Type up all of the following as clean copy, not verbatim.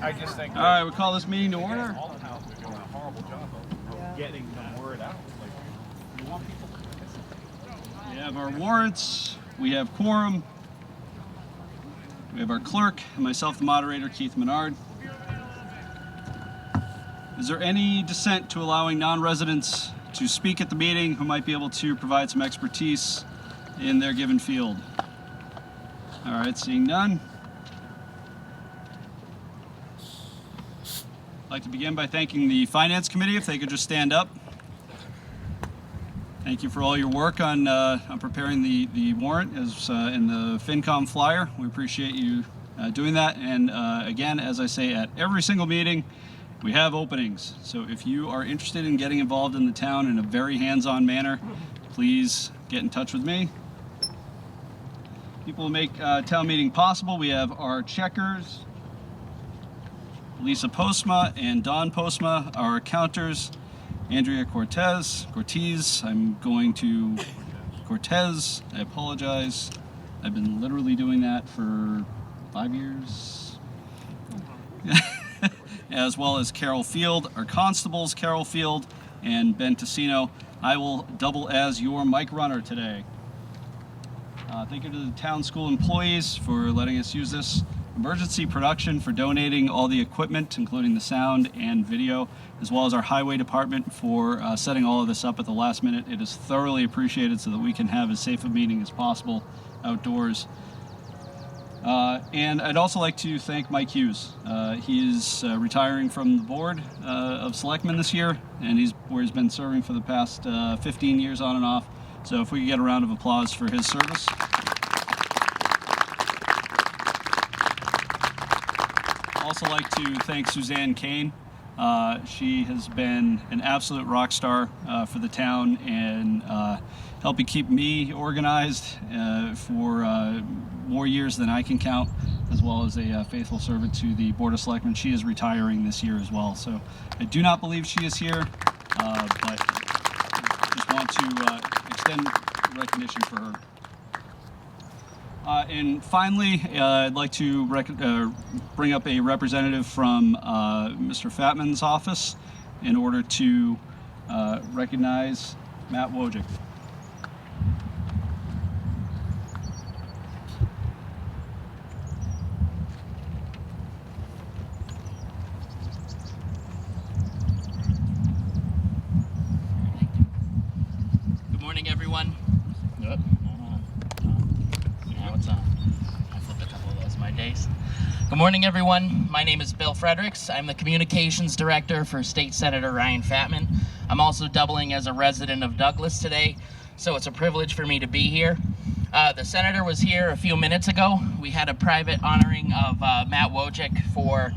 I just think. All right, we call this meeting to order. All the towns are doing a horrible job of getting the word out. Like, you want people to participate. We have our warrants. We have quorum. We have our clerk and myself, the moderator, Keith Menard. Is there any dissent to allowing non-residents to speak at the meeting who might be able to provide some expertise in their given field? All right, seeing none. I'd like to begin by thanking the Finance Committee, if they could just stand up. Thank you for all your work on preparing the warrant as in the FinCom flyer. We appreciate you doing that. And again, as I say at every single meeting, we have openings. So if you are interested in getting involved in the town in a very hands-on manner, please get in touch with me. People who make town meeting possible, we have our checkers, Lisa Postma and Don Postma, our counters, Andrea Cortez, I'm going to Cortez, I apologize. I've been literally doing that for 5 years. As well as Carol Field, our constables, Carol Field and Ben Tassino. I will double as your mic runner today. Thank you to the town school employees for letting us use this. Emergency Production for donating all the equipment, including the sound and video, as well as our highway department for setting all of this up at the last minute. It is thoroughly appreciated so that we can have as safe a meeting as possible outdoors. And I'd also like to thank Mike Hughes. He is retiring from the board of selectmen this year, and he's been serving for the past 15 years on and off. So if we could get a round of applause for his service. Also like to thank Suzanne Kane. She has been an absolute rock star for the town and helping keep me organized for more years than I can count, as well as a faithful servant to the Board of Selectmen. She is retiring this year as well, so I do not believe she is here, but just want to extend recognition for her. And finally, I'd like to bring up a representative from Mr. Fatman's office in order to recognize Matt Wojcik. Good morning, everyone. Yep. Now it's on. I flipped a couple of those my days. Good morning, everyone. My name is Bill Fredericks. I'm the Communications Director for State Senator Ryan Fatman. I'm also doubling as a resident of Douglas today, so it's a privilege for me to be here. The Senator was here a few minutes ago. We had a private honoring of Matt Wojcik for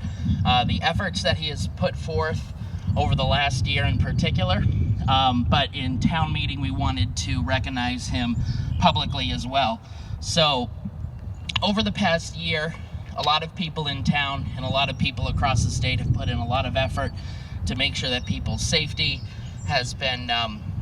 the efforts that he has put forth over the last year in particular. But in town meeting, we wanted to recognize him publicly as well. So over the past year, a lot of people in town and a lot of people across the state have put in a lot of effort to make sure that people's safety has been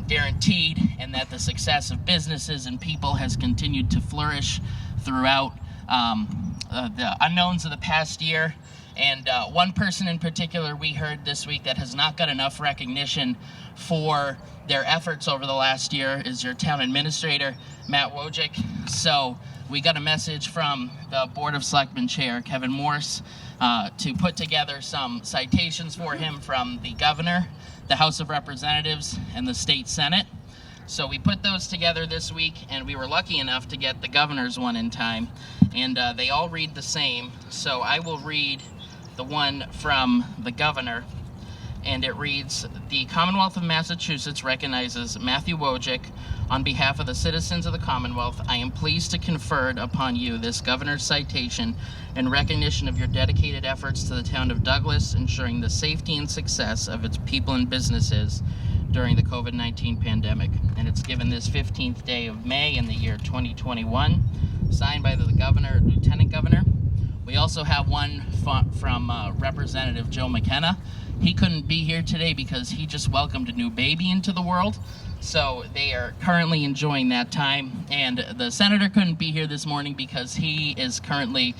guaranteed and that the success of businesses and people has continued to flourish throughout the unknowns of the past year. And one person in particular we heard this week that has not got enough recognition for their efforts over the last year is your town administrator, Matt Wojcik. So we got a message from the Board of Selectmen Chair, Kevin Morse, to put together some citations for him from the governor, the House of Representatives, and the State Senate. So we put those together this week, and we were lucky enough to get the governor's one in time, and they all read the same. So I will read the one from the governor, and it reads, "The Commonwealth of Massachusetts recognizes Matthew Wojcik on behalf of the citizens of the Commonwealth. I am pleased to confer upon you this governor's citation in recognition of your dedicated efforts to the town of Douglas, ensuring the safety and success of its people and businesses during the COVID-19 pandemic." And it's given this 15th day of May in the year 2021, signed by the governor, lieutenant governor. We also have one from Representative Joe McKenna. He couldn't be here today because he just welcomed a new baby into the world. So they are currently enjoying that time. And the senator couldn't be here this morning because he is currently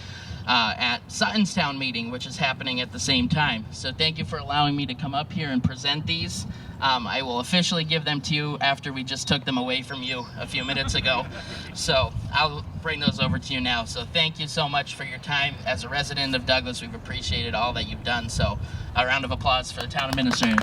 at Sutton's town meeting, which is happening at the same time. So thank you for allowing me to come up here and present these. I will officially give them to you after we just took them away from you a few minutes ago. So I'll bring those over to you now. So thank you so much for your time. As a resident of Douglas, we've appreciated all that you've done. So a round of applause for the town administrator.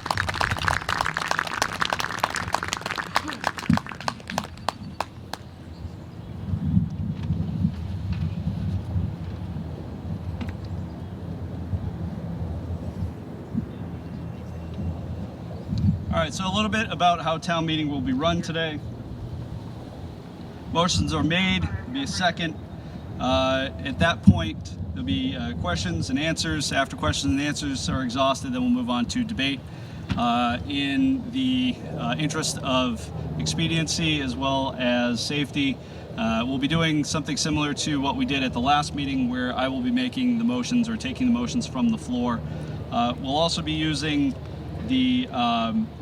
All right, so a little bit about how town meeting will be run today. Motions are made, there'll be a second. At that point, there'll be questions and answers. After questions and answers are exhausted, then we'll move on to debate. In the interest of expediency as well as safety, we'll be doing something similar to what we did at the last meeting, where I will be making the motions or taking the motions from the floor. We'll also be using the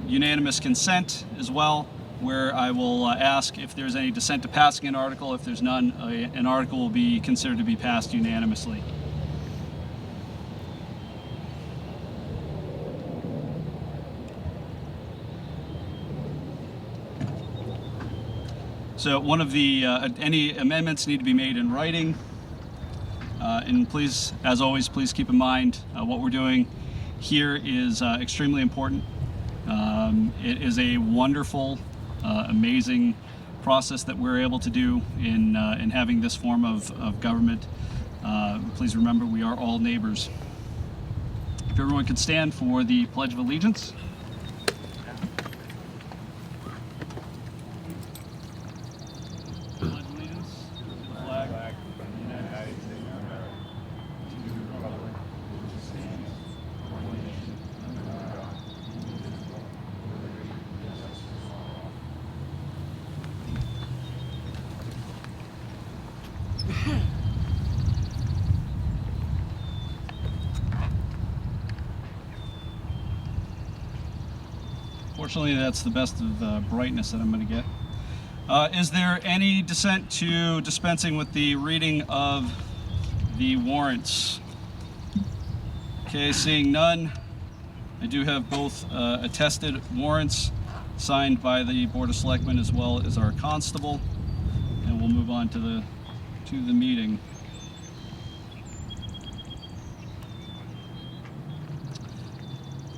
unanimous consent as well, where I will ask if there's any dissent to passing an article. If there's none, an article will be considered to be passed unanimously. So one of the, any amendments need to be made in writing. And please, as always, please keep in mind what we're doing here is extremely important. It is a wonderful, amazing process that we're able to do in having this form of government. Please remember, we are all neighbors. If everyone could stand for the Pledge of Allegiance. Pledge allegiance to the flag of the United States of America, to the republic which stands one nation under God, indivisible, with liberty and justice for all. Fortunately, that's the best of brightness that I'm going to get. Is there any dissent to dispensing with the reading of the warrants? Okay, seeing none, I do have both attested warrants signed by the Board of Selectmen as well as our constable, and we'll move on to the meeting.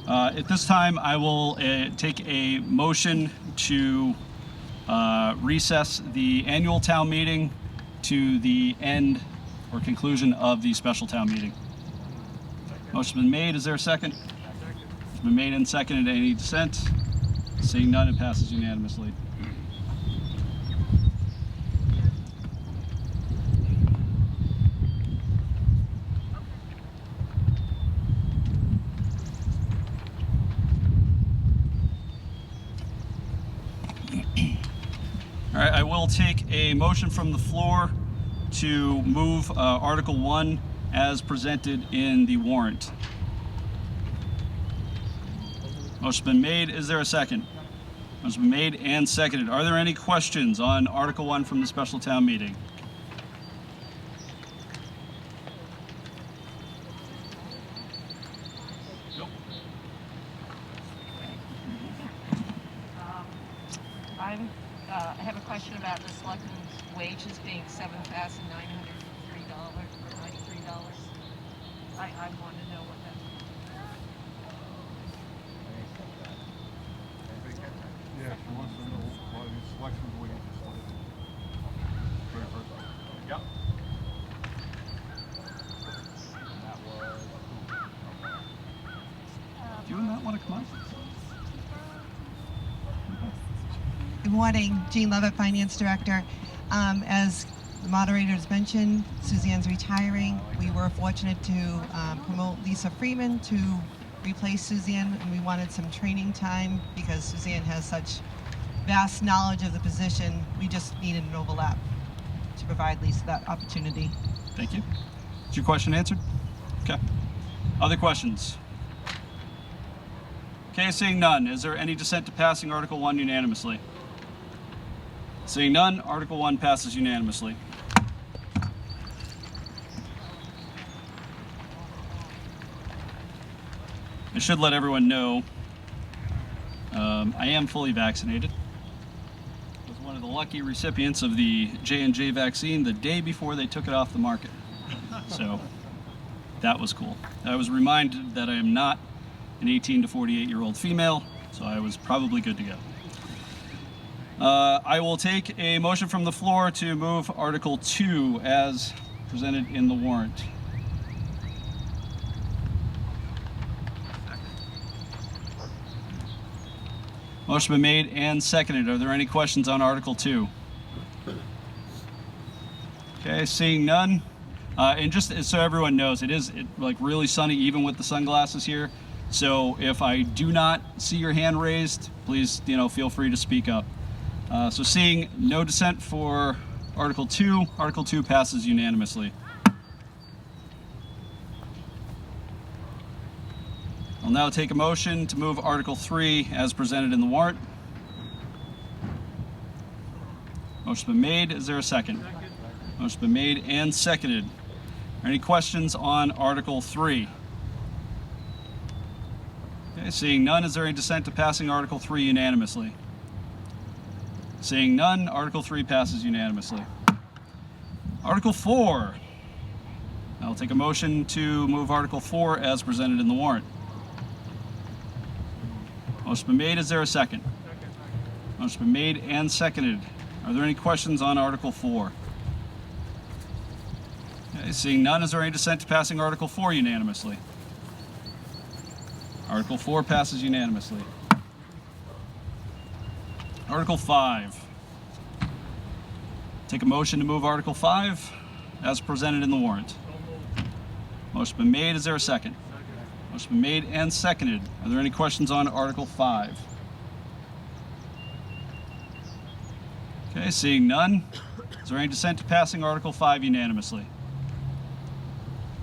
At this time, I will take a motion to recess the annual town meeting to the end or conclusion of the special town meeting. Motion's been made. Is there a second? It's been made and seconded. Any dissent? Seeing none, it passes unanimously. All right, I will take a motion from the floor to move Article 1 as presented in the warrant. Motion's been made. Is there a second? Motion's been made and seconded. Are there any questions on Article 1 from the special town meeting? Nope. I have a question about the selectmen's wages being $7,903. I want to know what that. Yeah, she wants to know why the selection wages is selected. Very first one. Yep. And that was. Do you not want to come on? Good morning, Jean Lovett, Finance Director. As the moderator has mentioned, Suzanne's retiring. We were fortunate to promote Lisa Freeman to replace Suzanne, and we wanted some training time because Suzanne has such vast knowledge of the position. We just needed an overlap to provide Lisa that opportunity. Thank you. Is your question answered? Okay. Other questions? Okay, seeing none. Is there any dissent to passing Article 1 unanimously? Seeing none, Article 1 passes unanimously. I should let everyone know I am fully vaccinated. I was one of the lucky recipients of the J&J vaccine the day before they took it off the market. So that was cool. I was reminded that I am not an 18 to 48-year-old female, so I was probably good to go. I will take a motion from the floor to move Article 2 as presented in the warrant. Motion been made and seconded. Are there any questions on Article 2? Okay, seeing none. And just so everyone knows, it is like really sunny even with the sunglasses here. So if I do not see your hand raised, please, feel free to speak up. So seeing no dissent for Article 2, Article 2 passes unanimously. I'll now take a motion to move Article 3 as presented in the warrant. Motion's been made. Is there a second? Motion's been made and seconded. Are any questions on Article 3? Okay, seeing none, is there any dissent to passing Article 3 unanimously? Seeing none, Article 3 passes unanimously. Article 4. I'll take a motion to move Article 4 as presented in the warrant. Motion been made. Is there a second? Motion been made and seconded. Are there any questions on Article 4? Okay, seeing none, is there any dissent to passing Article 4 unanimously? Article 4 passes unanimously. Article 5. Take a motion to move Article 5 as presented in the warrant. Motion been made. Is there a second? Motion been made and seconded. Are there any questions on Article 5? Okay, seeing none. Is there any dissent to passing Article 5 unanimously?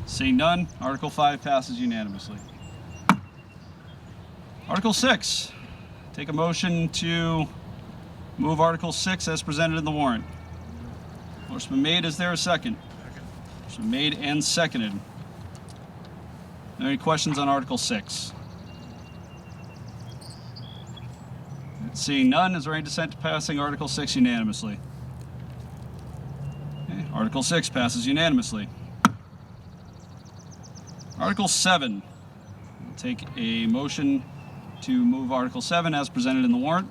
Seeing none, Article 5 passes unanimously. Article 6. Take a motion to move Article 6 as presented in the warrant. Motion been made. Is there a second? Motion been made and seconded. Are there any questions on Article 6? Seeing none, is there any dissent to passing Article 6 unanimously? Okay, Article 6 passes unanimously. Article 7. We'll take a motion to move Article 7 as presented in the warrant.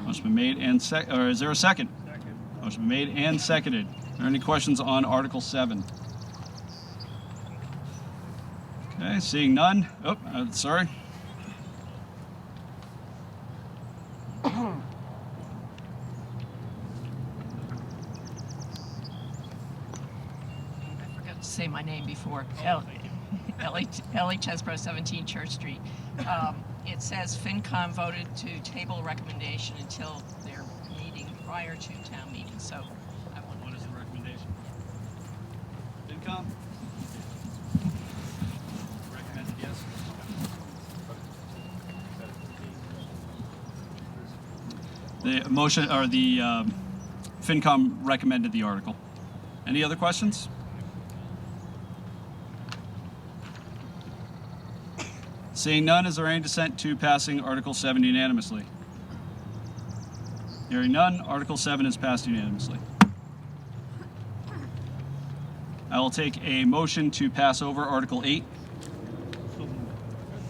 Motion been made and is there a second? Motion been made and seconded. Are there any questions on Article 7? Okay, seeing none. Oh, sorry. I forgot to say my name before. Ellie Chesbrough, 17 Church Street. It says FinCom voted to table recommendation until their meeting prior to town meeting. So I wonder What is the recommendation? FinCom? Recommended yes. The motion or the FinCom recommended the article. Any other questions? Seeing none, is there any dissent to passing Article 7 unanimously? Hearing none, Article 7 is passed unanimously. I will take a motion to pass over Article 8.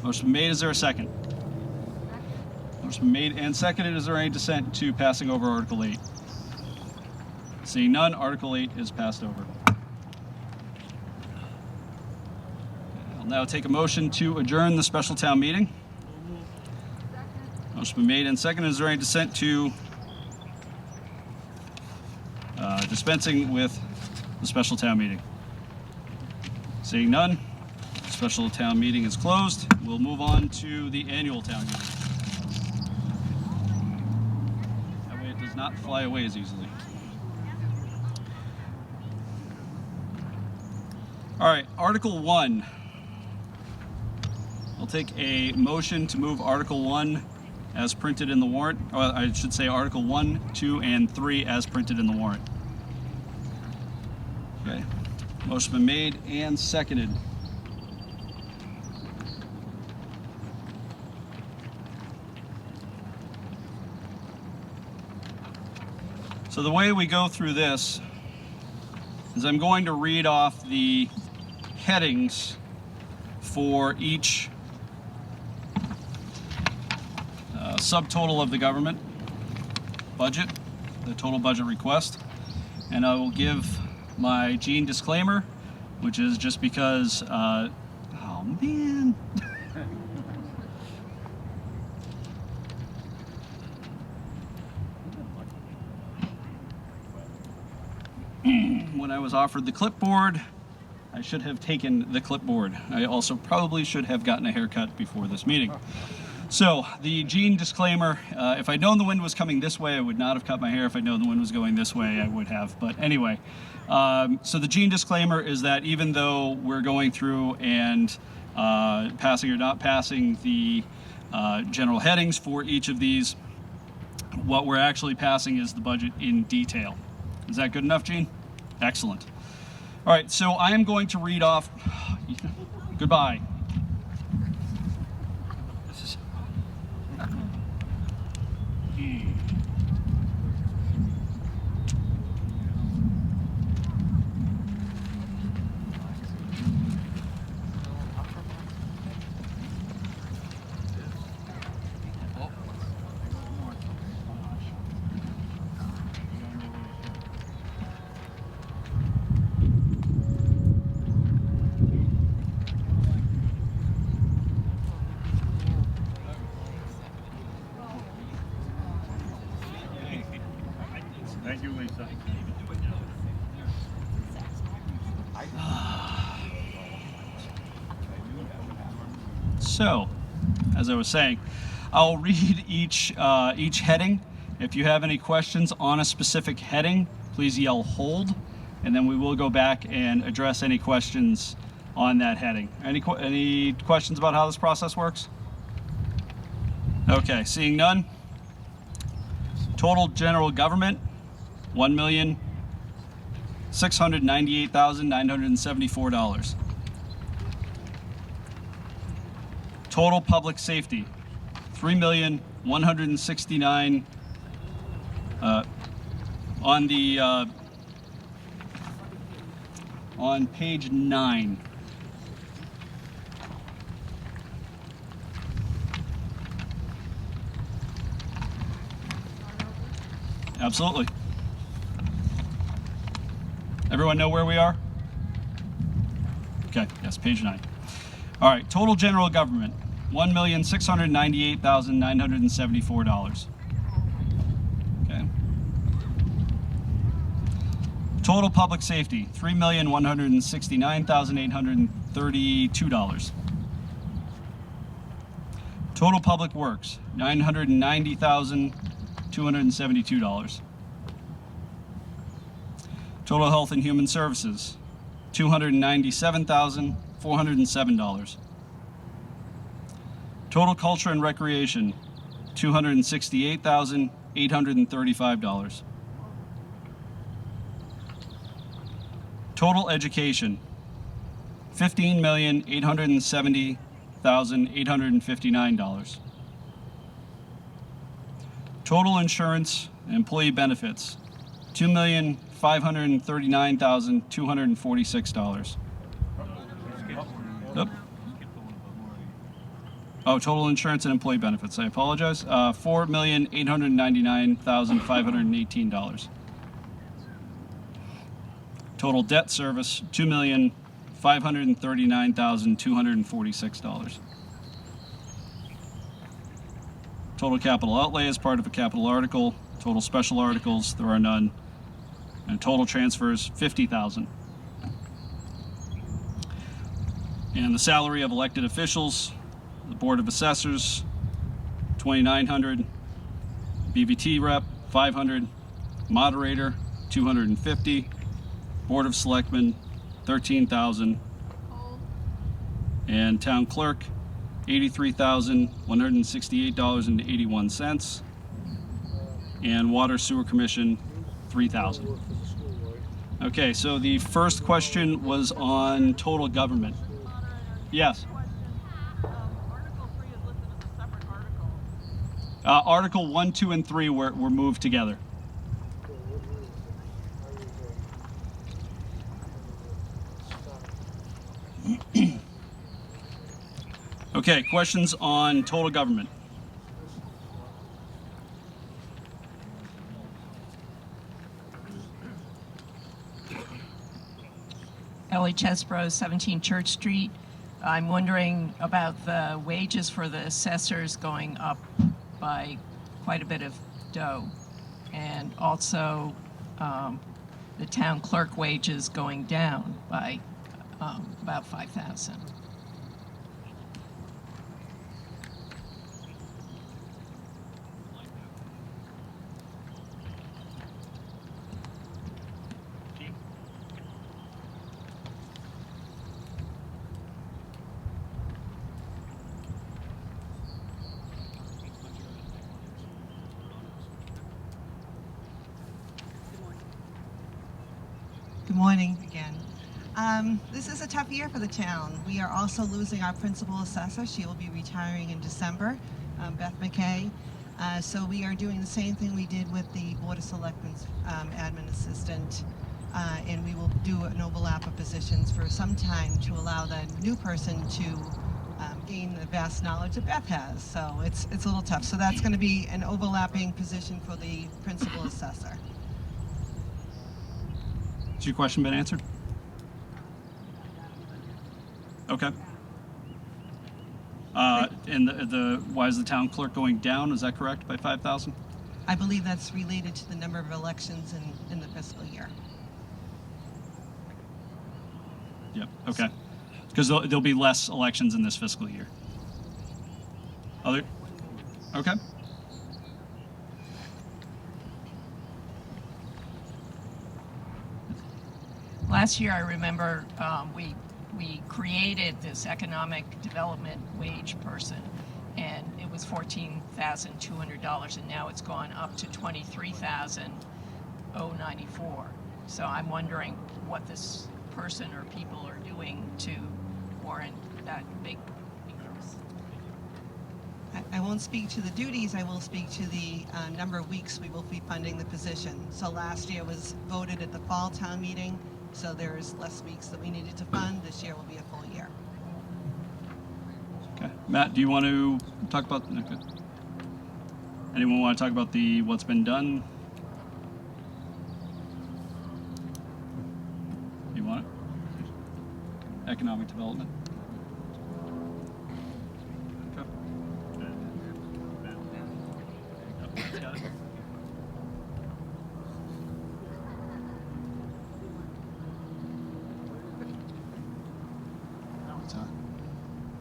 Motion made. Is there a second? Motion made and seconded. Is there any dissent to passing over Article 8? Seeing none, Article 8 is passed over. I'll now take a motion to adjourn the special town meeting. Motion been made and seconded. Is there any dissent to dispensing with the special town meeting? Seeing none, the special town meeting is closed. We'll move on to the annual town meeting. That way it does not fly away as easily. All right, Article 1. I'll take a motion to move Article 1 as printed in the warrant, or I should say Article 1, 2, and 3 as printed in the warrant. Okay, motion been made and seconded. So the way we go through this is I'm going to read off the headings for each subtotal of the government budget, the total budget request, and I will give my Gene disclaimer, which is just because, oh man. When I was offered the clipboard, I should have taken the clipboard. I also probably should have gotten a haircut before this meeting. So the Gene disclaimer, if I'd known the wind was coming this way, I would not have cut my hair. If I'd known the wind was going this way, I would have. But anyway, so the Gene disclaimer is that even though we're going through and passing or not passing the general headings for each of these, what we're actually passing is the budget in detail. Is that good enough, Gene? Excellent. All right, so I am going to read off, goodbye. Thank you, Lisa. So, as I was saying, I'll read each heading. If you have any questions on a specific heading, please yell hold, and then we will go back and address any questions on that heading. Any questions about how this process works? Okay, seeing none. Total general government, $1,698,974. Total public safety, $3,169,000. On page 9. Absolutely. Everyone know where we are? Okay, yes, page 9. All right, total general government, $1,698,974. Okay. Total public safety, $3,169,832. Total public works, $990,272. Total health and human services, $297,407. Total culture and recreation, $268,835. Total education, $15,870,859. Total insurance and employee benefits, $2,539,246. Yep. Oh, total insurance and employee benefits. I apologize. $4,899,518. Total debt service, $2,539,246. Total capital outlay as part of a capital article. Total special articles, there are none. And total transfers, $50,000. And the salary of elected officials, the Board of Assessors, $2,900. BVT rep, $500. Moderator, $250. Board of Selectmen, $13,000. And town clerk, $83,168.81. And Water Sewer Commission, $3,000. Okay, so the first question was on total government. Yes. Article 3 is listed as a separate article. Article 1, 2, and 3 were moved together. Okay, questions on total government? Ellie Chesbro, 17 Church Street. I'm wondering about the wages for the assessors going up by quite a bit of dough, and also the town clerk wages going down by about 5,000. Good morning again. This is a tough year for the town. We are also losing our principal assessor. She will be retiring in December, Beth McKay. So we are doing the same thing we did with the Board of Selectmen's admin assistant, and we will do an overlap of positions for some time to allow the new person to gain the vast knowledge that Beth has. So it's a little tough. So that's going to be an overlapping position for the principal assessor. Has your question been answered? Okay. And the why is the town clerk going down? Is that correct, by 5,000? I believe that's related to the number of elections in the fiscal year. Yep. Okay. Because there'll be less elections in this fiscal year. Other? Okay. Last year, I remember we created this economic development wage person, and it was $14,200, and now it's gone up to $23,094. So I'm wondering what this person or people are doing to warrant that big increase. I won't speak to the duties, I will speak to the number of weeks we will be funding the position. So last year was voted at the fall town meeting, so there's less weeks that we needed to fund. This year will be a full year. Okay. Matt, do you want to talk about? Okay. Anyone want to talk about what's been done? You want it? Economic development. Okay. Got it.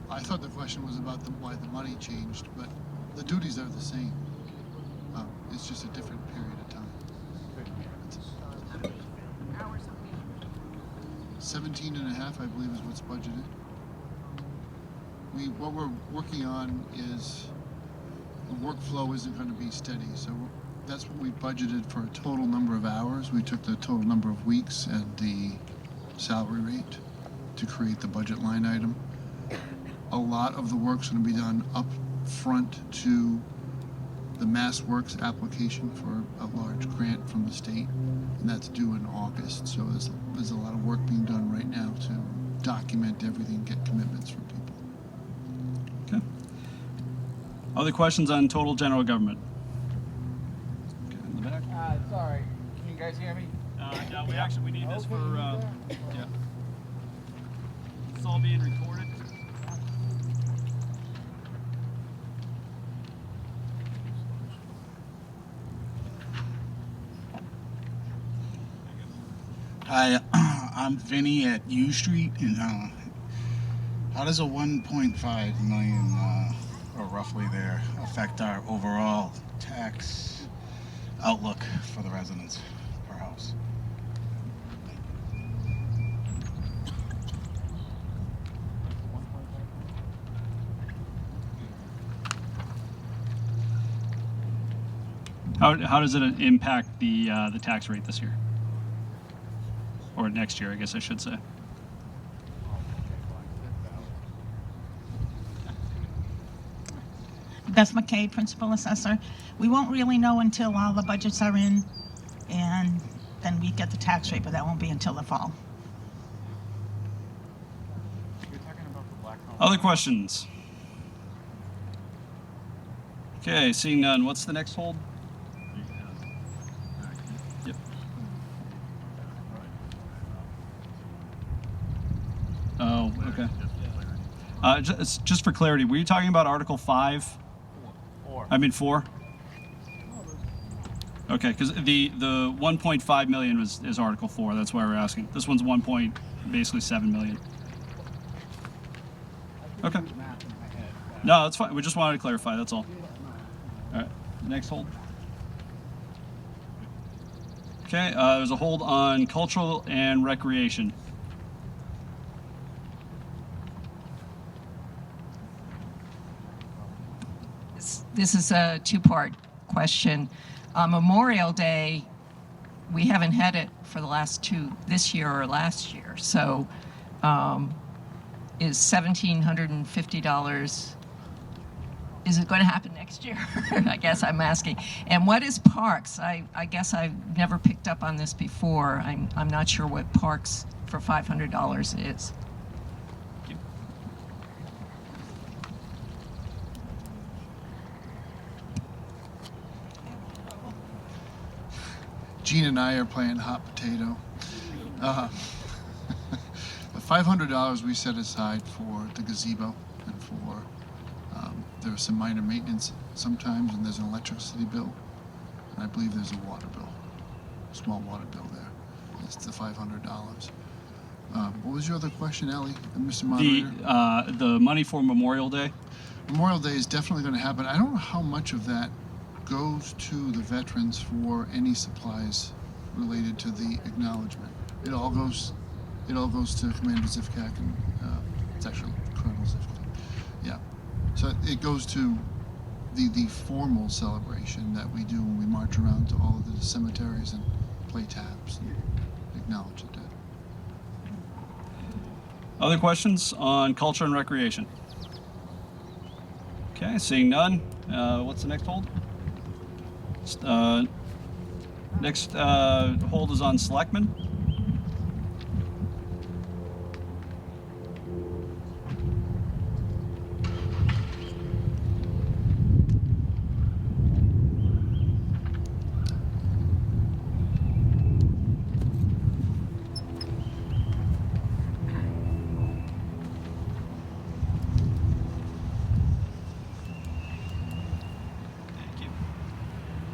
I thought the question was about why the money changed, but the duties are the same. It's just a different period of time. Hours a week. 17 and a half, I believe, is what's budgeted. What we're working on is the workflow isn't going to be steady, so that's what we budgeted for a total number of hours. We took the total number of weeks and the salary rate to create the budget line item. A lot of the work's going to be done up front to the Mass Works application for a large grant from the state, and that's due in August. So there's a lot of work being done right now to document everything, get commitments from people. Okay. Other questions on total general government? Okay, in the back. Sorry, can you guys hear me? No, we need this for, yeah. It's all being recorded. Hi, I'm Vinny at U Street, and how does a 1.5 million, or roughly there, affect our overall tax outlook for the residents per house? How does it impact the tax rate this year? Or next year, I guess I should say. Beth McKay, Principal Assessor. We won't really know until all the budgets are in, and then we get the tax rate, but that won't be until the fall. You're talking about the black hole. Other questions? Okay, seeing none. What's the next hold? Yep. Oh, okay. Just for clarity, were you talking about Article 5? 4. I mean 4? Okay, because the 1.5 million is Article 4. That's why we're asking. This one's basically 7 million. Okay. No, that's fine. We just wanted to clarify. That's all. All right. Next hold. Okay. There's a hold on cultural and recreation. This is a two-part question. Memorial Day, we haven't had it for the last two, this year or last year. So is $1,750, is it going to happen next year? I guess I'm asking. And what is parks? I guess I've never picked up on this before. I'm not sure what parks for $500 is. Gene and I are playing hot potato. The $500 we set aside for the gazebo and for there's some minor maintenance sometimes, and there's an electricity bill, and I believe there's a water bill, a small water bill there. That's the $500. What was your other question, Ellie, Mr. Moderator? The money for Memorial Day. Memorial Day is definitely going to happen. I don't know how much of that goes to the veterans for any supplies related to the acknowledgement. It all goes to Commander Zivkak and it's actually Colonel Zivkak. Yeah. So it goes to the formal celebration that we do when we march around to all of the cemeteries and play taps and acknowledge the dead. Other questions on culture and recreation? Okay, seeing none. What's the next hold? Next hold is on Selectmen.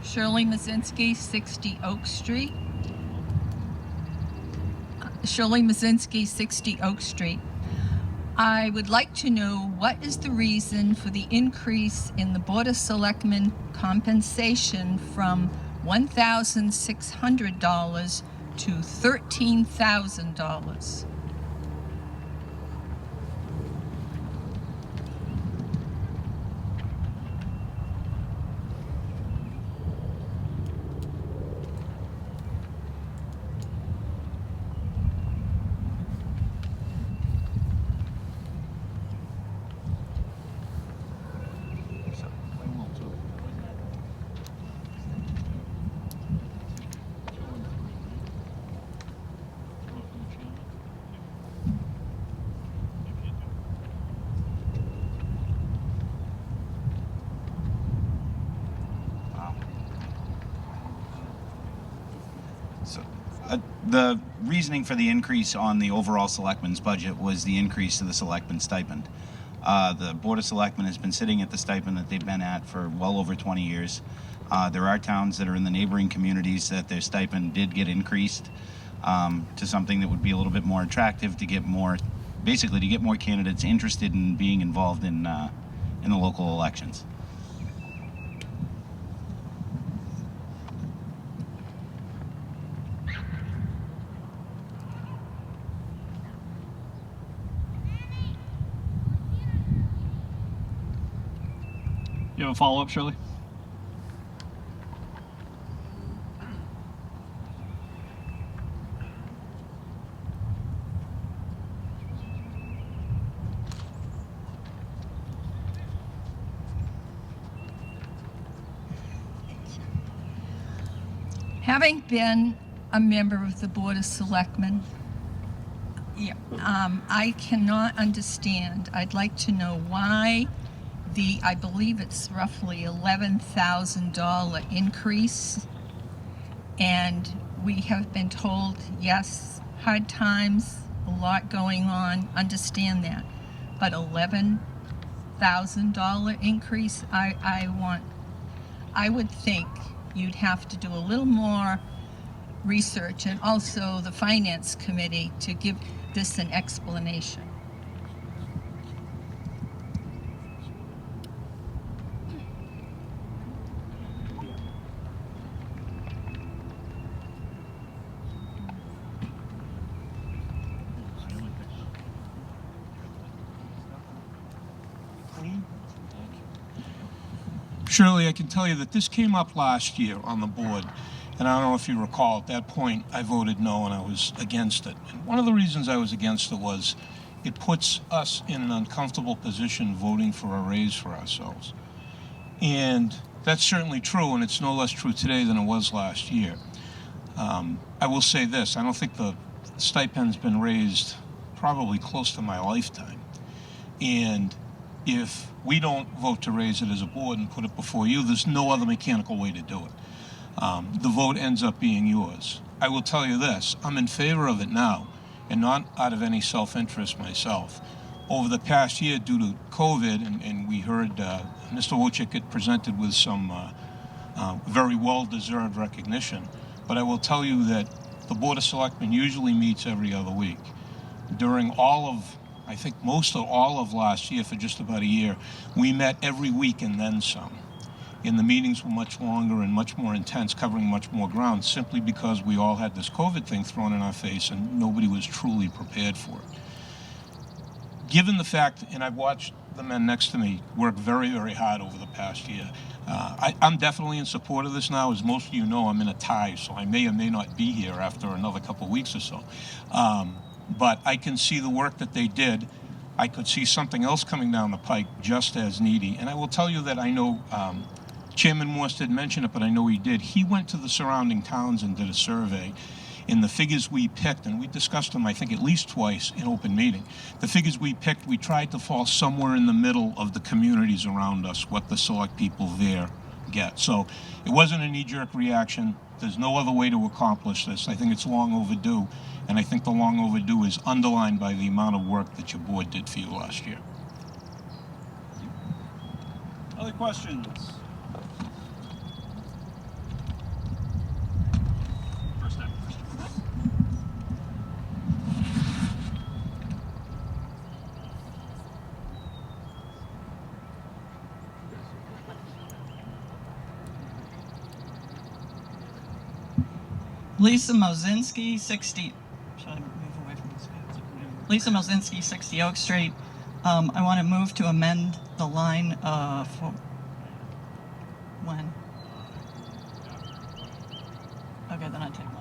Shirley Mazinski, 60 Oak Street. Shirley Mazinski, 60 Oak Street. I would like to know what is the reason for the increase in the Board of Selectmen compensation from $1,600 to $13,000. The reasoning for the increase on the overall selectmen's budget was the increase to the selectman stipend. The Board of Selectmen has been sitting at the stipend that they've been at for well over 20 years. There are towns that are in the neighboring communities that their stipend did get increased to something that would be a little bit more attractive to get more, basically to get more candidates interested in being involved in the local elections. You have a follow-up, Shirley? Having been a member of the Board of Selectmen, I cannot understand. I'd like to know why I believe it's roughly $11,000 increase, and we have been told, yes, hard times, a lot going on, understand that, but $11,000 increase, I would think you'd have to do a little more research, and also the Finance Committee, to give this an explanation. Shirley, I can tell you that this came up last year on the board, and I don't know if you recall, at that point I voted no and I was against it. And one of the reasons I was against it was it puts us in an uncomfortable position voting for a raise for ourselves. And that's certainly true, and it's no less true today than it was last year. I will say this, I don't think the stipend's been raised probably close to my lifetime. And if we don't vote to raise it as a board and put it before you, there's no other mechanical way to do it. The vote ends up being yours. I will tell you this, I'm in favor of it now, and not out of any self-interest myself. Over the past year, due to COVID, and we heard Mr. Wojcik get presented with some very well-deserved recognition, but I will tell you that the Board of Selectmen usually meets every other week. During all of, I think most of all of last year, for just about a year, we met every week and then some. And the meetings were much longer and much more intense, covering much more ground, simply because we all had this COVID thing thrown in our face and nobody was truly prepared for it. Given the fact, and I've watched the men next to me work very, very hard over the past year, I'm definitely in support of this now. As most of you know, I'm in a tie, so I may or may not be here after another couple of weeks or so. But I can see the work that they did. I could see something else coming down the pike just as needy. And I will tell you that I know Chairman Morse didn't mention it, but I know he did. He went to the surrounding towns and did a survey. In the figures we picked, and we discussed them, I think, at least twice in open meeting, the figures we picked, we tried to fall somewhere in the middle of the communities around us, what the select people there get. So it wasn't a knee-jerk reaction. There's no other way to accomplish this. I think it's long overdue, and I think the long overdue is underlined by the amount of work that your board did for you last year. Other questions? First time. Lisa Mozinski, 60. Should I move away from this? Lisa Mozinski, 60 Oak Street. I want to move to amend the line for when. Okay, then I take mine.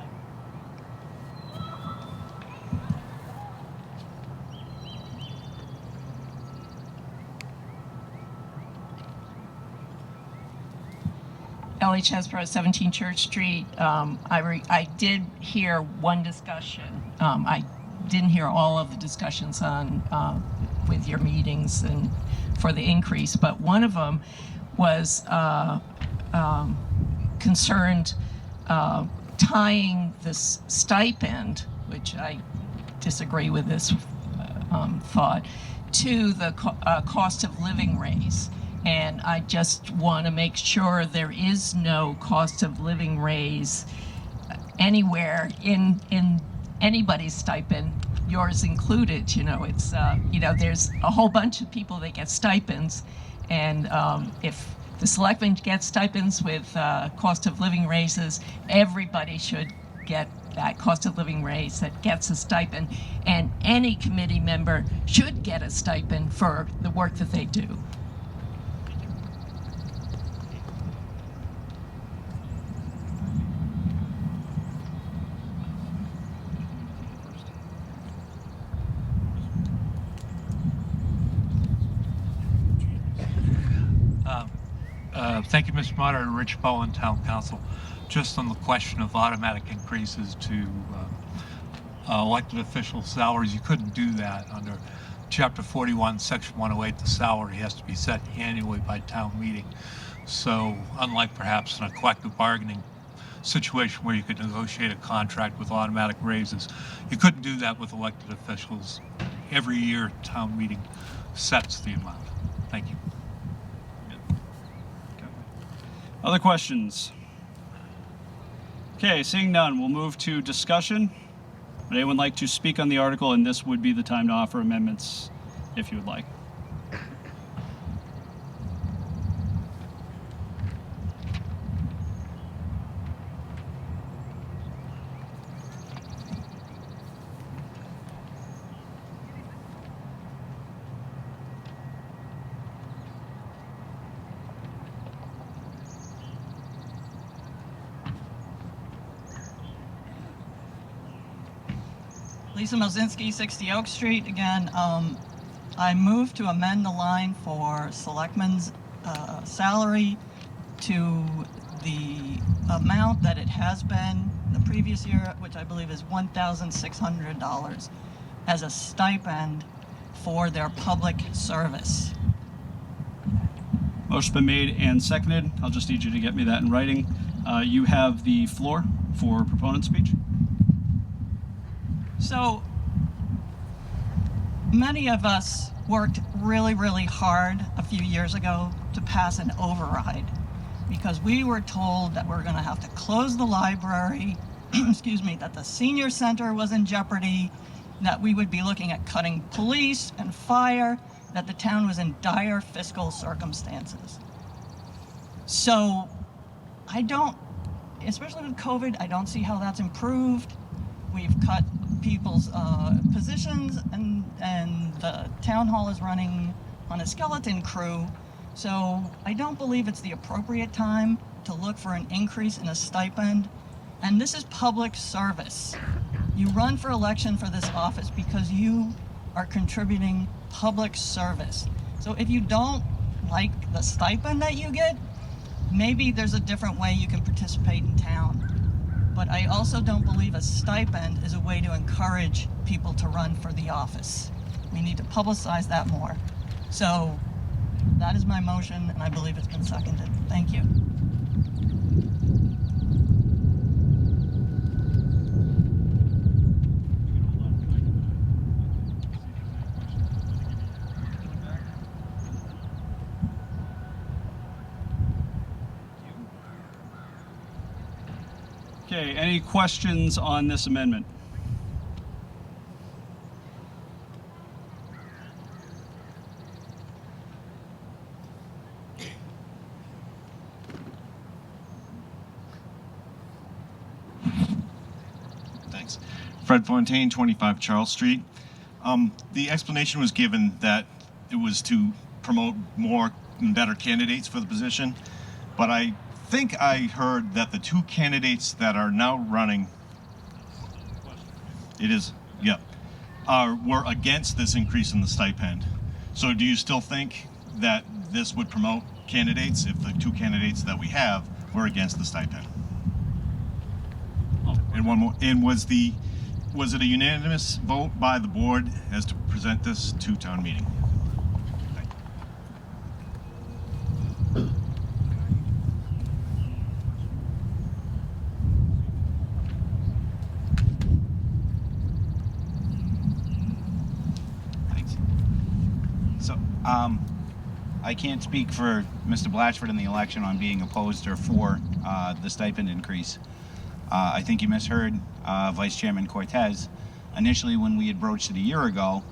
Ellie Chesbro, 17 Church Street. I did hear one discussion. I didn't hear all of the discussions on with your meetings and for the increase, but one of them was concerned tying this stipend, which I disagree with this thought, to the cost of living raise. And I just want to make sure there is no cost of living raise anywhere in anybody's stipend, yours included. You know, it's there's a whole bunch of people that get stipends, and if the selectmen get stipends with cost of living raises, everybody should get that cost of living raise that gets a stipend, and any committee member should get a stipend for the work that they do. Thank you, Mr. Moderator. Rich Bowen, Town Council. just on the question of automatic increases to elected official salaries. You couldn't do that under Chapter 41, Section 108. The salary has to be set annually by town meeting. So unlike perhaps in a collective bargaining situation where you could negotiate a contract with automatic raises, you couldn't do that with elected officials. Every year, town meeting sets the amount. Thank you. Other questions? Okay, seeing none, we'll move to discussion. Would anyone like to speak on the article? And this would be the time to offer amendments if you would like. Lisa Mozinski, 60 Oak Street. Again, I move to amend the line for selectmen's salary to the amount that it has been the previous year, which I believe is $1,600 as a stipend for their public service. Motion's been made and seconded. I'll just need you to get me that in writing. You have the floor for proponent speech. So many of us worked really, really hard a few years ago to pass an override because we were told that we're going to have to close the library, excuse me, that the senior center was in jeopardy, that we would be looking at cutting police and fire, that the town was in dire fiscal circumstances. So I don't, especially with COVID, I don't see how that's improved. We've cut people's positions, and the town hall is running on a skeleton crew. So I don't believe it's the appropriate time to look for an increase in a stipend. And this is public service. You run for election for this office because you are contributing public service. So if you don't like the stipend that you get, maybe there's a different way you can participate in town. But I also don't believe a stipend is a way to encourage people to run for the office. We need to publicize that more. So that is my motion, and I believe it's been seconded. Thank you. Okay, any questions on this amendment? Thanks. Fred Fontaine, 25 Charles Street. The explanation was given that it was to promote more and better candidates for the position, but I think I heard that the two candidates that are now running, were against this increase in the stipend. So do you still think that this would promote candidates if the two candidates that we have were against the stipend? And one more, and was it a unanimous vote by the board as to present this to town meeting? I can't speak for Mr. Blatchford in the election on being opposed or for the stipend increase. I think you misheard Vice Chairman Cortez. Initially, when we had broached it a year ago,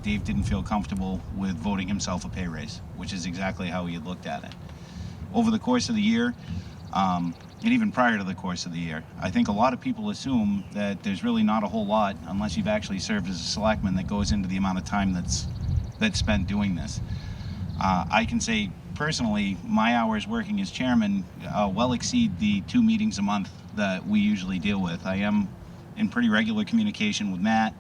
Dave didn't feel comfortable with voting himself a pay raise, which is exactly how he had looked at it. Over the course of the year, and even prior to the course of the year, I think a lot of people assume that there's really not a whole lot, unless you've actually served as a selectman, that goes into the amount of time that's spent doing this. I can say personally, my hours working as chairman well exceed the 2 meetings a month that we usually deal with. I am in pretty regular communication with Matt.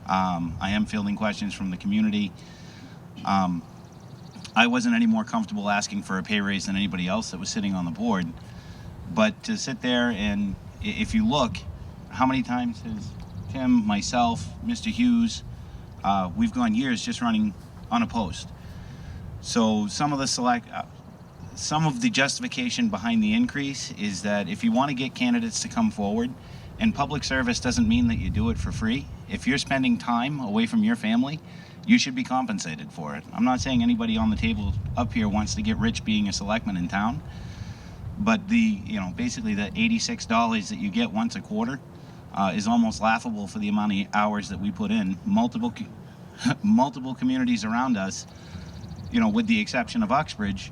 I am fielding questions from the community. I wasn't any more comfortable asking for a pay raise than anybody else that was sitting on the board. But to sit there and, if you look, how many times has Tim, myself, Mr. Hughes, we've gone years just running unopposed. So some of the justification behind the increase is that if you want to get candidates to come forward, and public service doesn't mean that you do it for free. If you're spending time away from your family, you should be compensated for it. I'm not saying anybody on the table up here wants to get rich being a selectman in town, but basically the $86 that you get once a quarter is almost laughable for the amount of hours that we put in. Multiple communities around us, with the exception of Uxbridge,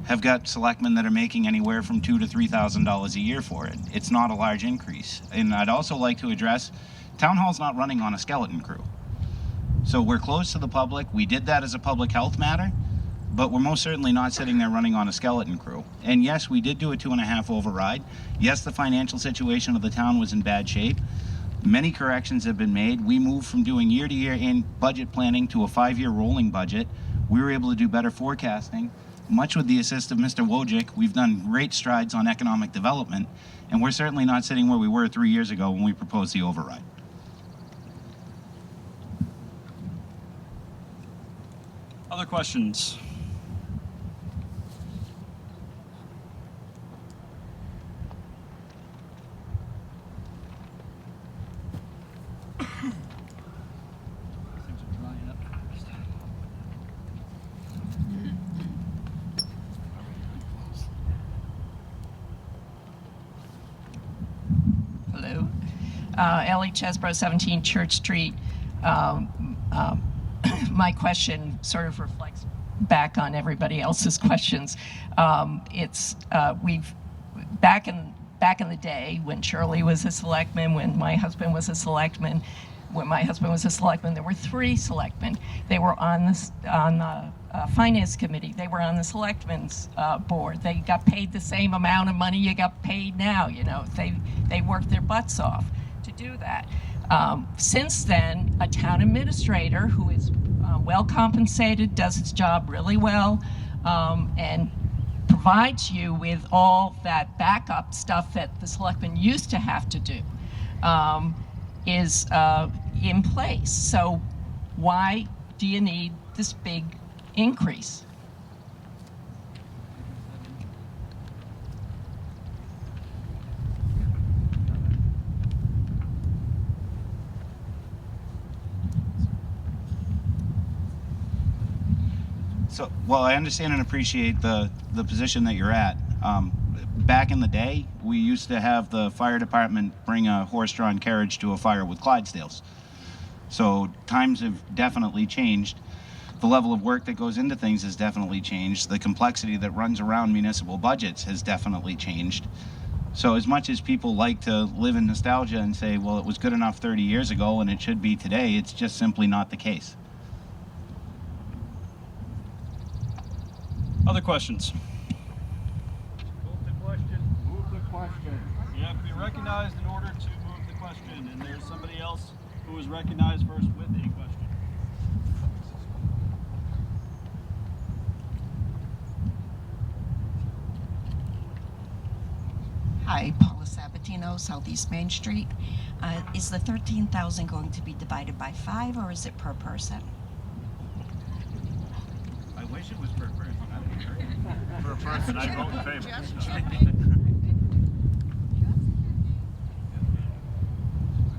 have got selectmen that are making anywhere from $2,000 to $3,000 a year for it. It's not a large increase. And I'd also like to address, Town Hall's not running on a skeleton crew. So we're closed to the public. We did that as a public health matter, but we're most certainly not sitting there running on a skeleton crew. And yes, we did do a 2.5 override. Yes, the financial situation of the town was in bad shape. Many corrections have been made. We moved from doing year-to-year in budget planning to a 5-year rolling budget. We were able to do better forecasting. Much with the assist of Mr. Wojcik, we've done great strides on economic development, and we're certainly not sitting where we were 3 years ago when we proposed the override. Other questions? Hello. Ellie Chesbrough, 17 Church Street. My question sort of reflects back on everybody else's questions. We've back in the day when Shirley was a selectman, when my husband was a selectman, there were 3 selectmen. They were on the finance committee. They were on the selectmen's board. They got paid the same amount of money you got paid now. They worked their butts off to do that. Since then, a town administrator who is well compensated, does his job really well, and provides you with all that backup stuff that the selectmen used to have to do, is in place. So why do you need this big increase? So, well, I understand and appreciate the position that you're at. Back in the day, we used to have the fire department bring a horse-drawn carriage to a fire with Clydesdales. So times have definitely changed. The level of work that goes into things has definitely changed. The complexity that runs around municipal budgets has definitely changed. So as much as people like to live in nostalgia and say, well, it was good enough 30 years ago and it should be today, it's just simply not the case. Other questions? Move the question. You have to be recognized in order to move the question, and there's somebody else who was recognized first with a question. Hi, Paula Sabatino, Southeast Main Street. Is the $13,000 going to be divided by 5, or is it per person? I wish it was per person. Per person, I vote in favor.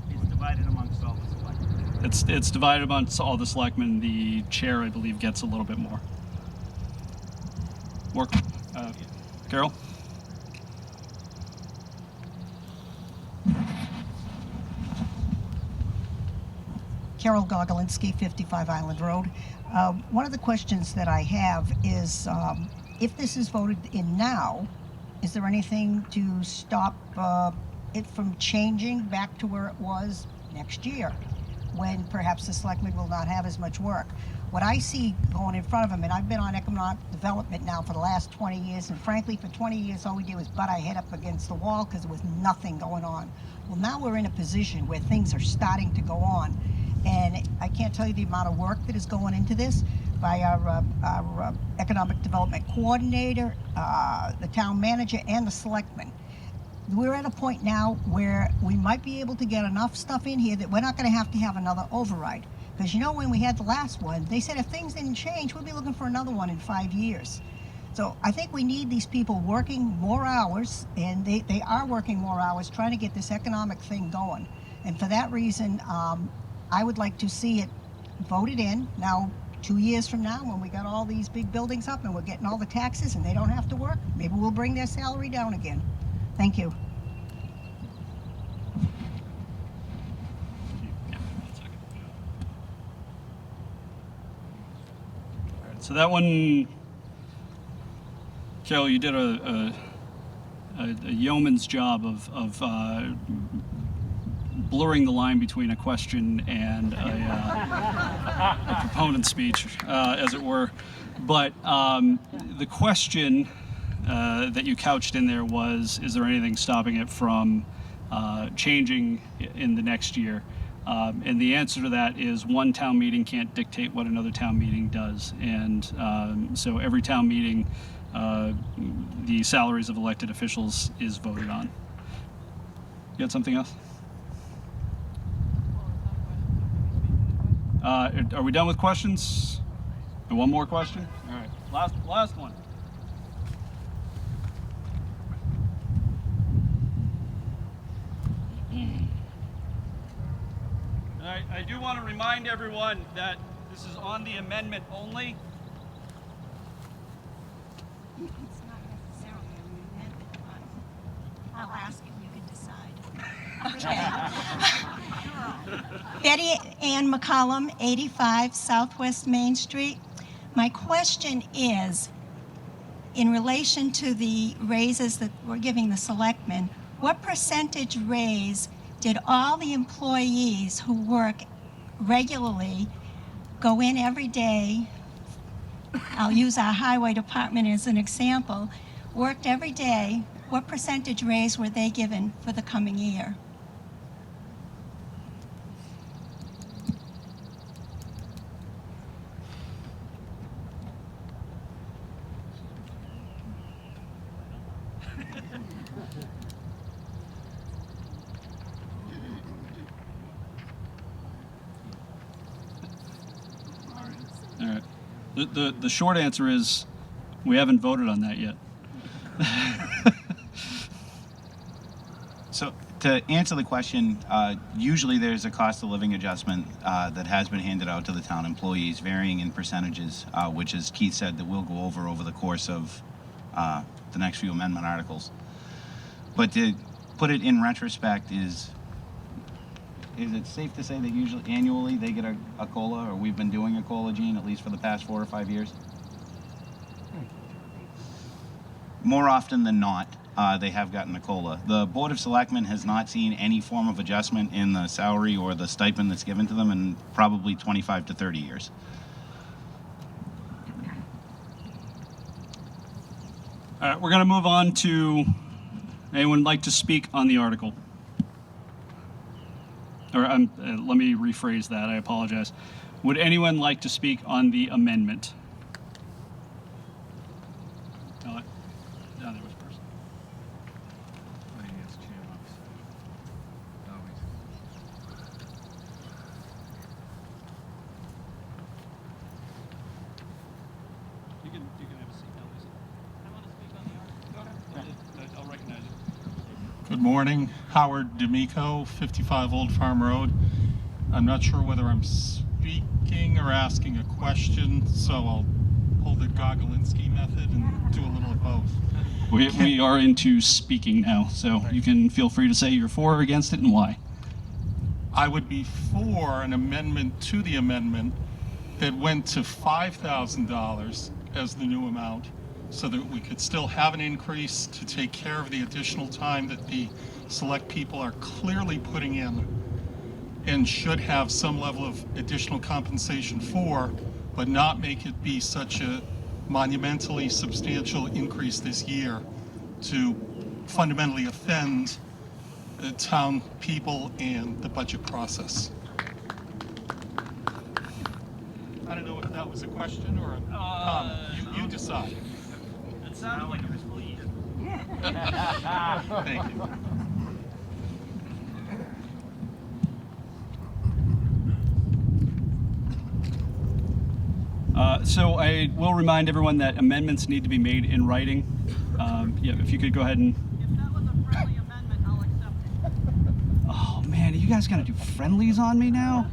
It's divided amongst all the selectmen. It's divided amongst all the selectmen. The chair, I believe, gets a little bit more. Carol? Carol Gogolinski, 55 Island Road. One of the questions that I have is, if this is voted in now, is there anything to stop it from changing back to where it was next year, when perhaps the selectmen will not have as much work? What I see going in front of them, and I've been on economic development now for the last 20 years, and frankly, for 20 years, all we did was butt our head up against the wall because there was nothing going on. Well, now we're in a position where things are starting to go on, and I can't tell you the amount of work that is going into this by our economic development coordinator, the town manager, and the selectmen. we're at a point now where we might be able to get enough stuff in here that we're not going to have another override. Because you know, when we had the last one, they said if things didn't change, we'd be looking for another one in 5 years. So I think we need these people working more hours, and they are working more hours trying to get this economic thing going. And for that reason, I would like to see it voted in. Now, 2 years from now, when we got all these big buildings up and we're getting all the taxes and they don't have to work, maybe we'll bring their salary down again. Thank you. So that one, Carol, you did a yeoman's job of blurring the line between a question and a proponent speech, as it were. But the question that you couched in there was, is there anything stopping it from changing in the next year? And the answer to that is one town meeting can't dictate what another town meeting does. And so every town meeting, the salaries of elected officials is voted on. You had something else? Are we done with questions? And one more question? All right, last one. I do want to remind everyone that this is on the amendment only. It's not necessarily an amendment, but I'll ask and you can decide. Okay. Betty Ann McCollum, 85 Southwest Main Street. My question is, in relation to the raises that we're giving the selectmen, what percentage raise did all the employees who work regularly go in every day? I'll use our highway department as an example. Worked every day. What percentage raise were they given for the coming year? All right. The short answer is we haven't voted on that yet. So to answer the question, usually there's a cost of living adjustment that has been handed out to the town employees, varying in percentages, which, as Keith said, that we'll go over the course of the next few amendment articles. But to put it in retrospect, is it safe to say that usually annually they get a COLA, or we've been doing a COLA, Gene, at least for the past 4 or 5 years? More often than not, they have gotten a COLA. The Board of Selectmen has not seen any form of adjustment in the salary or the stipend that's given to them in probably 25 to 30 years. All right, we're going to move on to, anyone like to speak on the article? Or let me rephrase that, I apologize. Would anyone like to speak on the amendment? There was a person. You can have a seat now, Lisa. I want to speak on the article. Go ahead. I'll recognize you. Good morning, Howard D'Amico, 55 Old Farm Road. I'm not sure whether I'm speaking or asking a question, so I'll pull the Gogolinski method and do a little of both. We are into speaking now, so you can feel free to say you're for or against it and why. I would be for an amendment to the amendment that went to $5,000 as the new amount, so that we could still have an increase to take care of the additional time that the select people are clearly putting in and should have some level of additional compensation for, but not make it be such a monumentally substantial increase this year to fundamentally offend the town people and the budget process. I don't know if that was a question or a comment. You decide. It sounded like it was please. Thank you. So I will remind everyone that amendments need to be made in writing. Yeah, if you could go ahead and. If that was a friendly amendment, I'll accept it. Oh man, are you guys gonna do friendlies on me now?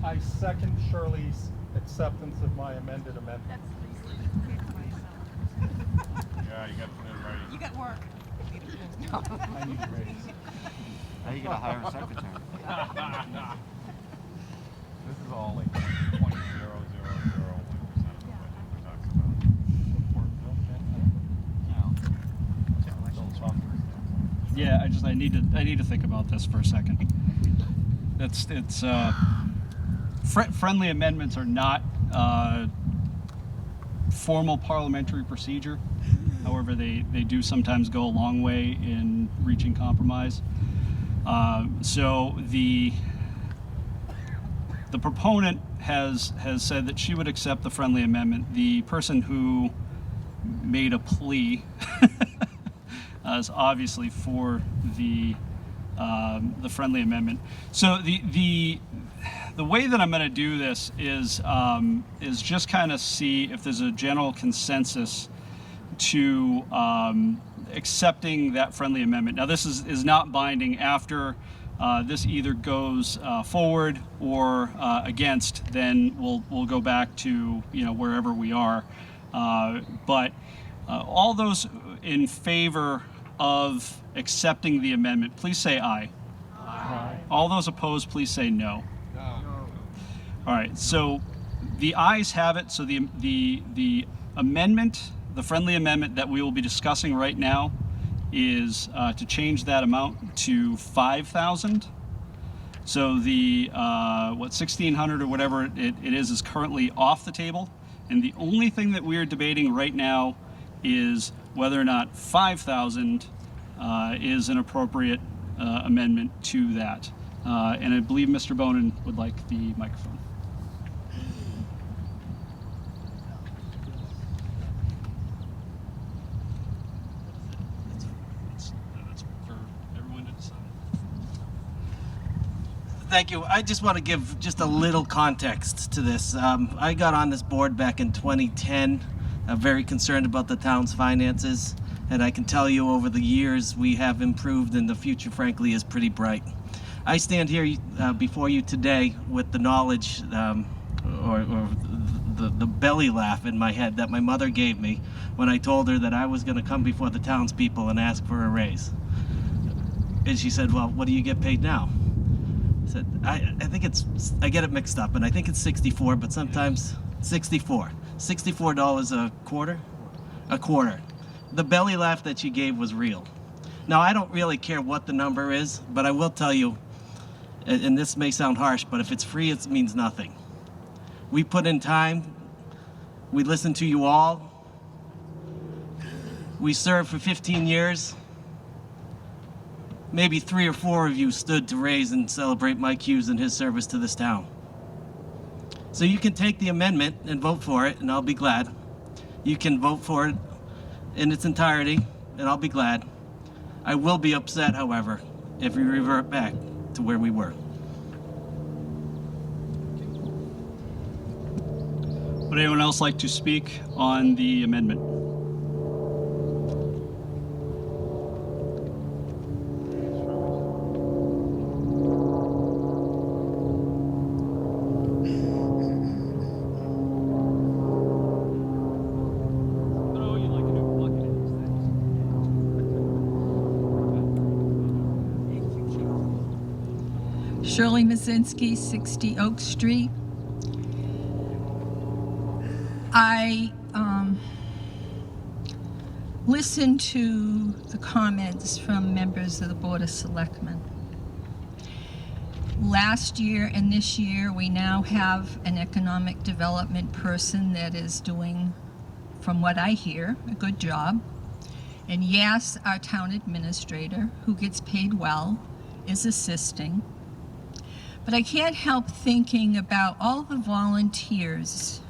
I second Shirley's acceptance of my amended amendment. Yeah, you got to put it right. You got work. I need a raise. Now you gotta hire a secretary. This is all like 0.0001% of the budget we're talking about. Yeah, I need to think about this for a second. Friendly amendments are not formal parliamentary procedure. However, they do sometimes go a long way in reaching compromise. So the proponent has said that she would accept the friendly amendment. The person who made a plea is obviously for the friendly amendment. So the way that I'm going to do this is just kind of see if there's a general consensus to accepting that friendly amendment. Now this is not binding. After this either goes forward or against, then we'll go back to wherever we are. But all those in favor of accepting the amendment, please say aye. Aye. All those opposed, please say no. No. All right. So the ayes have it. So the amendment, the friendly amendment that we will be discussing right now, is to change that amount to $5,000. So the 1,600 or whatever it is currently off the table, and the only thing that we are debating right now is whether or not 5,000 is an appropriate amendment to that. And I believe Mr. Bonin would like the microphone. Thank you. I just want to give just a little context to this. I got on this board back in 2010. I'm very concerned about the town's finances, and I can tell you over the years we have improved, and the future, frankly, is pretty bright. I stand here before you today with the knowledge or the belly laugh in my head that my mother gave me when I told her that I was going to come before the townspeople and ask for a raise. And she said, "Well, what do you get paid now?" I said, I think I get it mixed up, and I think it's 64, but sometimes 64. $64 a quarter? A quarter. The belly laugh that she gave was real. Now, I don't really care what the number is, but I will tell you, and this may sound harsh, but if it's free, it means nothing. We put in time. We listen to you all. We served for 15 years. Maybe 3 or 4 of you stood to raise and celebrate Mike Hughes and his service to this town. So you can take the amendment and vote for it, and I'll be glad. You can vote for it in its entirety, and I'll be glad. I will be upset, however, if we revert back to where we were. Would anyone else like to speak on the amendment? Shirley Mazinski, 60 Oak Street. I listened to the comments from members of the Board of Selectmen. Last year and this year, we now have an economic development person that is doing, from what I hear, a good job. And yes, our town administrator, who gets paid well, is assisting. But I can't help thinking about all the volunteers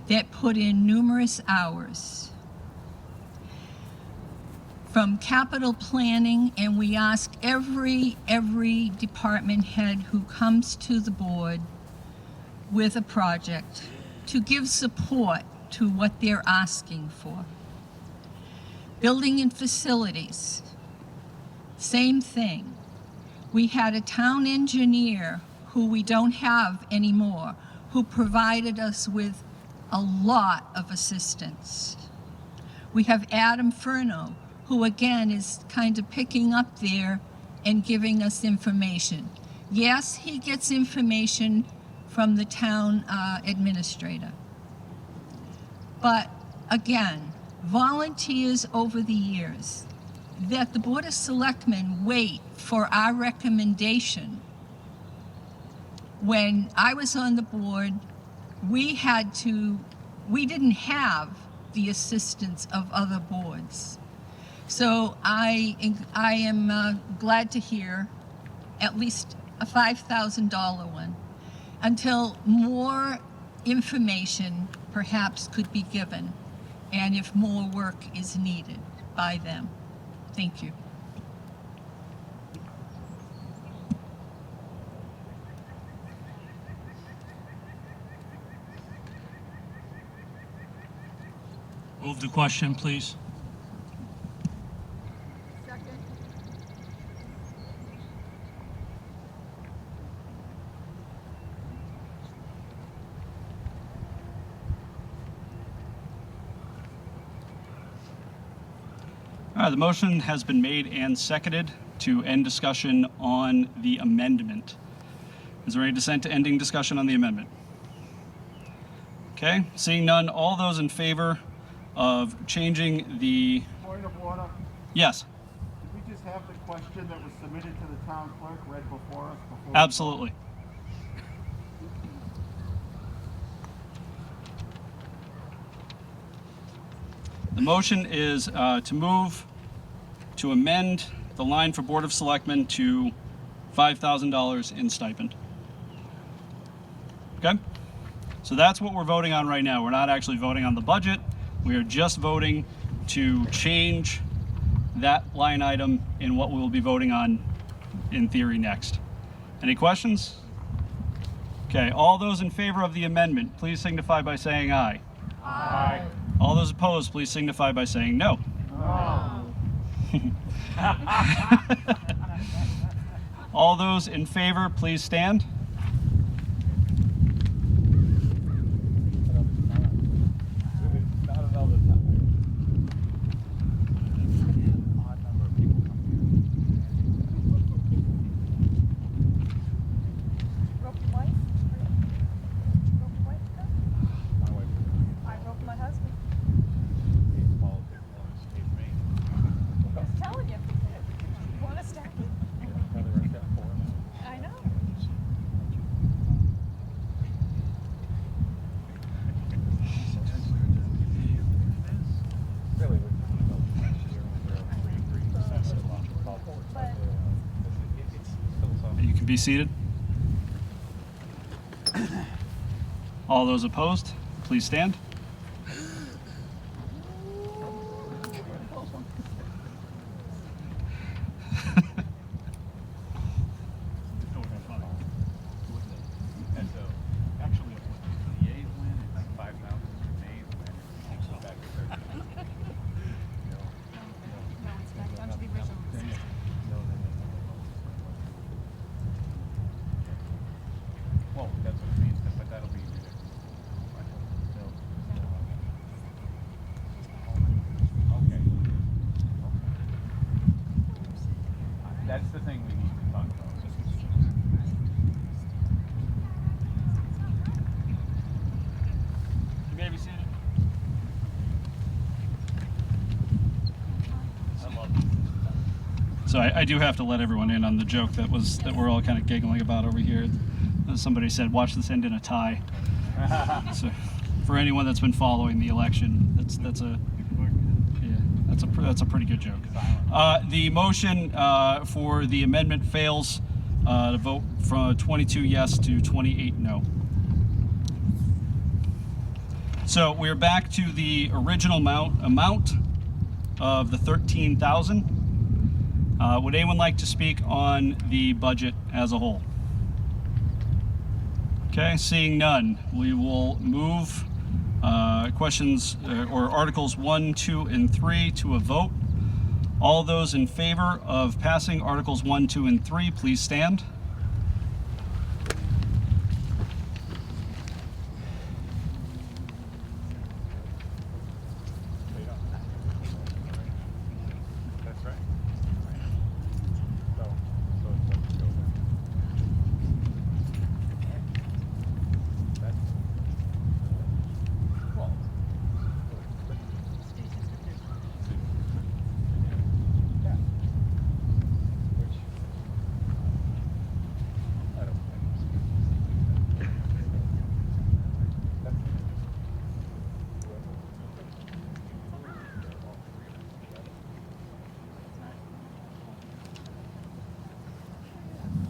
that put in numerous hours. From capital planning, and we ask every department head who comes to the board with a project to give support to what they're asking for. Building and facilities, same thing. We had a town engineer who we don't have anymore, who provided us with a lot of assistance. We have Adam Furno, who again is kind of picking up there and giving us information. Yes, he gets information from the town administrator. But again, volunteers over the years, that the Board of Selectmen wait for our recommendation. When I was on the board, we didn't have the assistance of other boards. So I am glad to hear at least a $5,000 one, until more information perhaps could be given, and if more work is needed by them. Thank you. Move the question, please. All right, the motion has been made and seconded to end discussion on the amendment. Is there any dissent to ending discussion on the amendment? Okay, seeing none, all those in favor of changing the... Point of order. Yes. Did we just have the question that was submitted to the town clerk read before us? Absolutely. The motion is to move to amend the line for Board of Selectmen to $5,000 in stipend. Okay? So that's what we're voting on right now. We're not actually voting on the budget. We are just voting to change that line item in what we will be voting on in theory next. Any questions? Okay, all those in favor of the amendment, please signify by saying aye. Aye. All those opposed, please signify by saying no. No. All those in favor, please stand. You can be seated. All those opposed, please stand. Well, that's what it means, but that'll be... Okay. That's the thing we need to talk about. You may be seated. So I do have to let everyone in on the joke that we're all kind of giggling about over here. Somebody said, "Watch this end in a tie." So, for anyone that's been following the election, that's a pretty good joke. The motion for the amendment fails to vote from 22 yes to 28 no. So we're back to the original amount of the 13,000. Would anyone like to speak on the budget as a whole? Okay, seeing none, we will move questions or Articles 1, 2, and 3 to a vote. All those in favor of passing Articles 1, 2, and 3, please stand. That's right.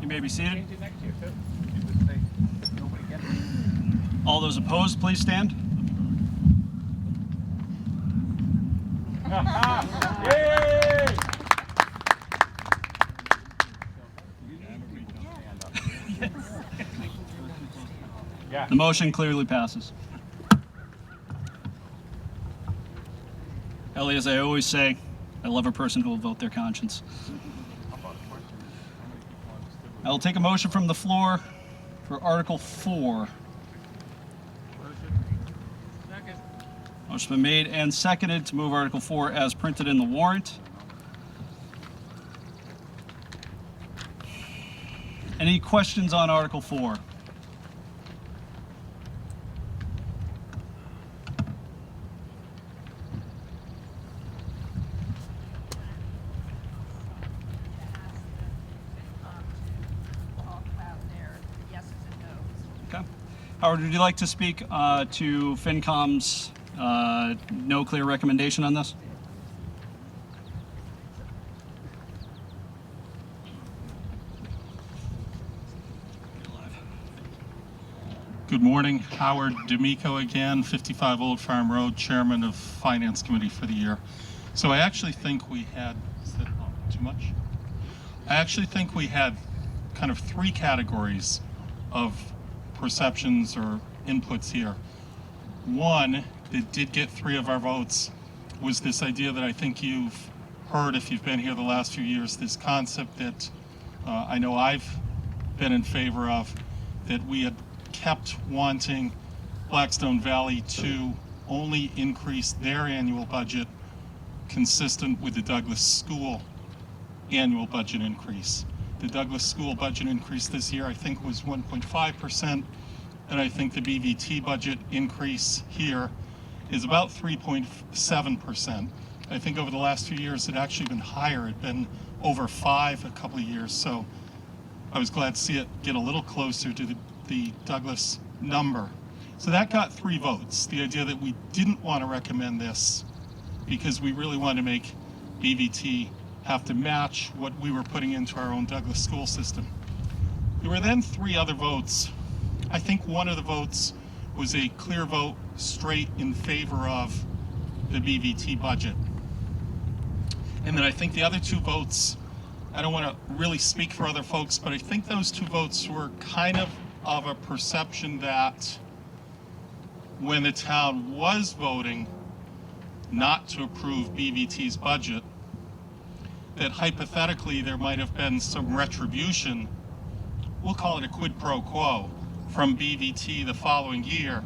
You may be seated. All those opposed, please stand. Yay! The motion clearly passes. Ellie, as I always say, I love a person who will vote their conscience. I will take a motion from the floor for Article 4. Motion's been made and seconded to move Article 4 as printed in the warrant. Any questions on Article 4? Okay. Howard, would you like to speak to FinCom's no clear recommendation on this? Good morning, Howard D'Amico again, 55 Old Farm Road, Chairman of Finance Committee for the year. So I actually think we had, is that too much? I actually think we had kind of three categories of perceptions or inputs here. One that did get 3 of our votes was this idea that I think you've heard if you've been here the last few years, this concept that I know I've been in favor of, that we had kept wanting Blackstone Valley to only increase their annual budget consistent with the Douglas School annual budget increase. The Douglas School budget increase this year I think was 1.5%, and I think the BVT budget increase here is about 3.7%. I think over the last few years it actually been higher. It's been over 5 a couple of years, so I was glad to see it get a little closer to the Douglas number. So that got 3 votes. The idea that we didn't want to recommend this because we really wanted to make BVT have to match what we were putting into our own Douglas school system. There were then 3 other votes. I think one of the votes was a clear vote straight in favor of the BVT budget. And then I think the other 2 votes, I don't want to really speak for other folks, but I think those 2 votes were kind of a perception that when the town was voting not to approve BVT's budget, that hypothetically there might have been some retribution, we'll call it a quid pro quo, from BVT the following year,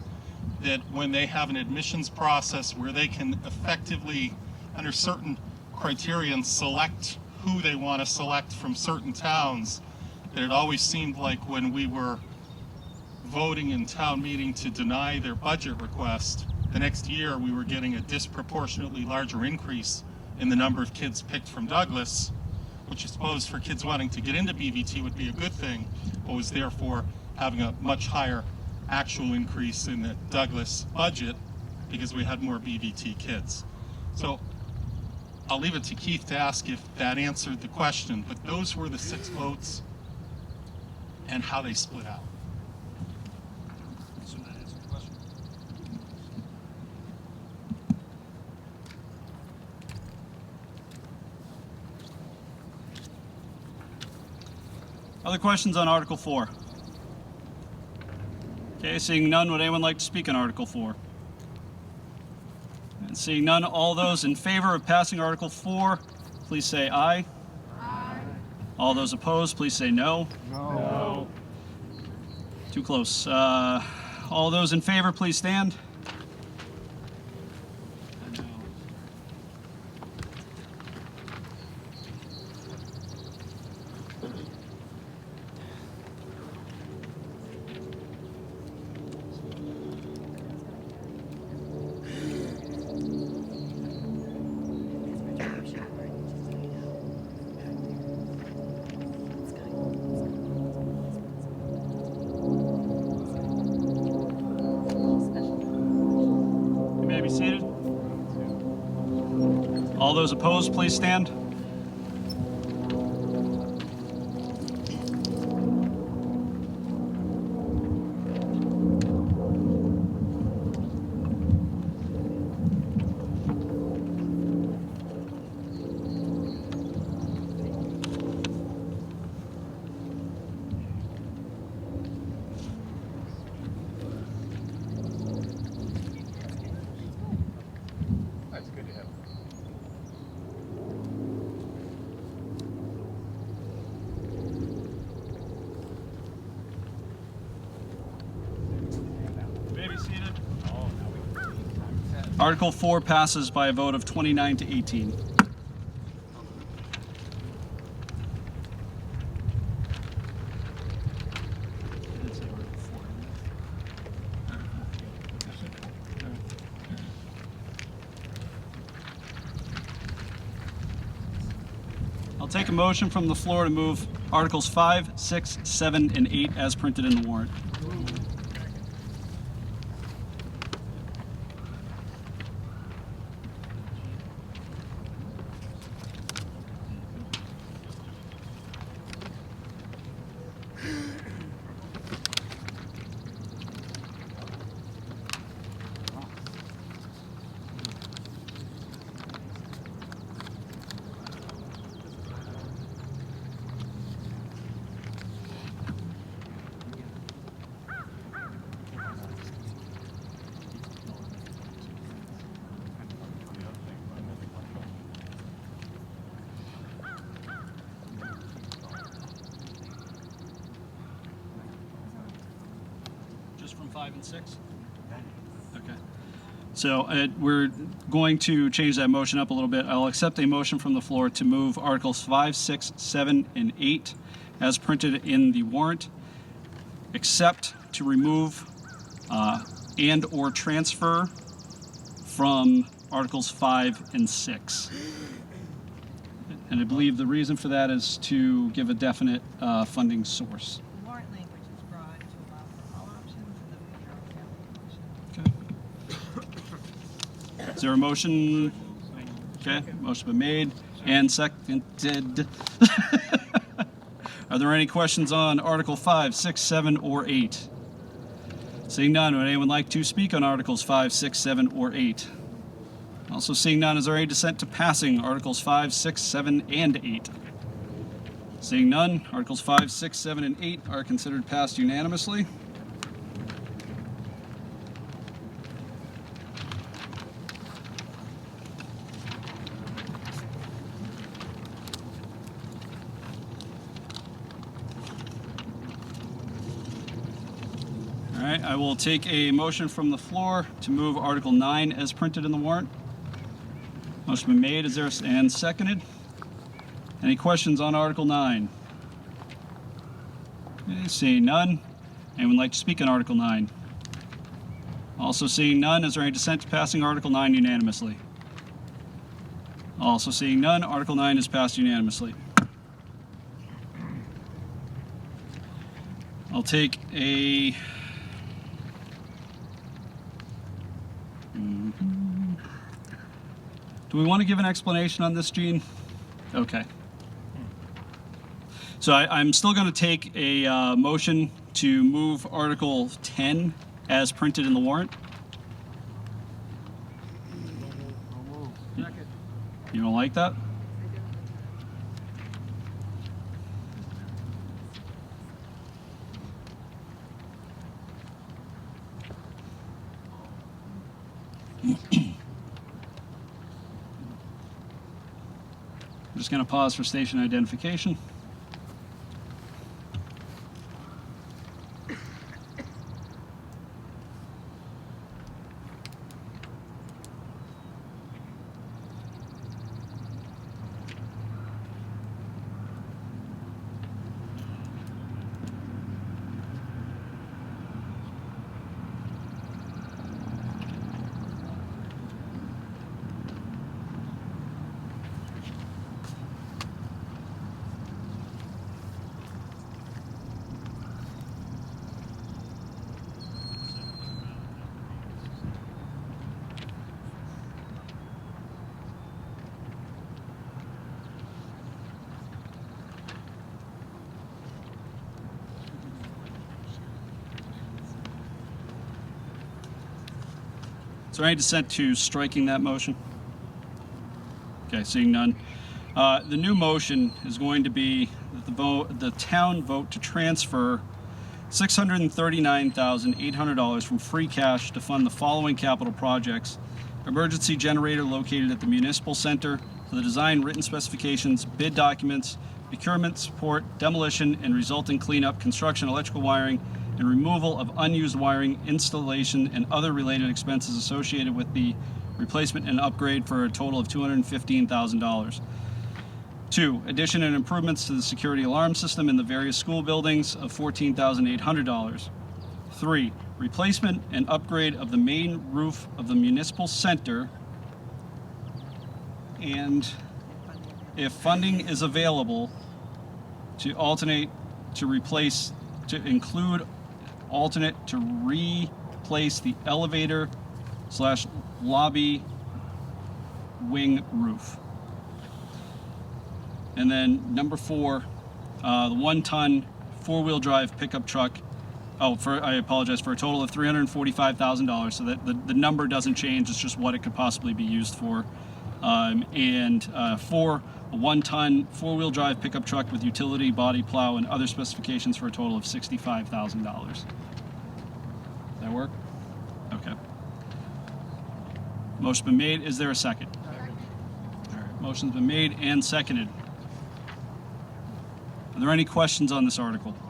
that when they have an admissions process where they can effectively, under certain criterion, select who they want to select from certain towns, that it always seemed like when we were voting in town meeting to deny their budget request, the next year we were getting a disproportionately larger increase in the number of kids picked from Douglas, which I suppose for kids wanting to get into BVT would be a good thing, but was therefore having a much higher actual increase in the Douglas budget because we had more BVT kids. So I'll leave it to Keith to ask if that answered the question, but those were the 6 votes and how they split out. Other questions on Article 4? Okay, seeing none, would anyone like to speak on Article 4? And seeing none, all those in favor of passing Article 4, please say aye. Aye. All those opposed, please say no. No. Too close. All those in favor, please stand. You may be seated. All those opposed, please stand. That's good to have. You may be seated. Article 4 passes by a vote of 29 to 18. I'll take a motion from the floor to move Articles 5, 6, 7, and 8 as printed in the warrant. Just from 5 and 6? Okay. So we're going to change that motion up a little bit. I'll accept a motion from the floor to move Articles 5, 6, 7, and 8 as printed in the warrant, except to remove and or transfer from Articles 5 and 6. And I believe the reason for that is to give a definite funding source. The warrant language is broad to allow for all options, and then we are Okay. Is there a motion? Okay, motion been made and seconded. Are there any questions on Article 5, 6, 7, or 8? Seeing none, would anyone like to speak on Articles 5, 6, 7, or 8? Also seeing none, is there any dissent to passing Articles 5, 6, 7, and 8? Seeing none, Articles 5, 6, 7, and 8 are considered passed unanimously. All right, I will take a motion from the floor to move Article 9 as printed in the warrant. Motion been made, is there, and seconded? Any questions on Article 9? Okay, seeing none. Anyone like to speak on Article 9? Also seeing none, is there any dissent to passing Article 9 unanimously? Also seeing none, Article 9 is passed unanimously. I'll take a... Do we want to give an explanation on this, Gene? Okay. So I'm still going to take a motion to move Article 10 as printed in the warrant. You don't like that? I'm just going to pause for station identification. Is there any dissent to striking that motion? Okay, seeing none. The new motion is going to be that the town vote to transfer $639,800 from free cash to fund the following capital projects: emergency generator located at the municipal center for the design, written specifications, bid documents, procurement support, demolition and resulting cleanup, construction, electrical wiring, and removal of unused wiring, installation, and other related expenses associated with the replacement and upgrade for a total of $215,000. 2. Addition and improvements to the security alarm system in the various school buildings of $14,800. 3. Replacement and upgrade of the main roof of the municipal center, and if funding is available, to replace the elevator / lobby wing roof. And then number 4, the 1-ton 4-wheel drive pickup truck. I apologize, for a total of $345,000. So that the number doesn't change. It's just what it could possibly be used for. 4, a 1-ton 4-wheel drive pickup truck with utility, body, plow, and other specifications for a total of $65,000. Does that work? Okay. Motion's been made. Is there a second? All right. Motion's been made and seconded. Are there any questions on this article? –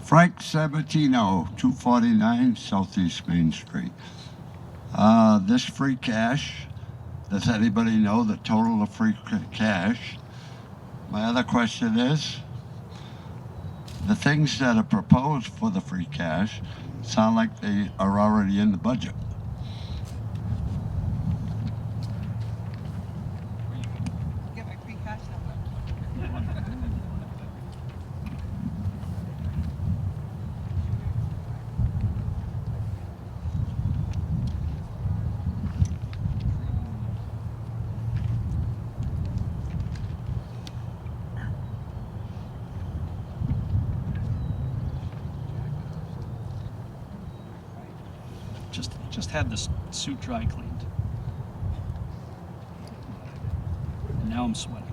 Frank Sabatino, 249 Southeast Main Street. This free cash, does anybody know the total of free cash? My other question is, the things that are proposed for the free cash sound like they are already in the budget. Get my free cash number. Just had this suit dry cleaned. And now I'm sweating.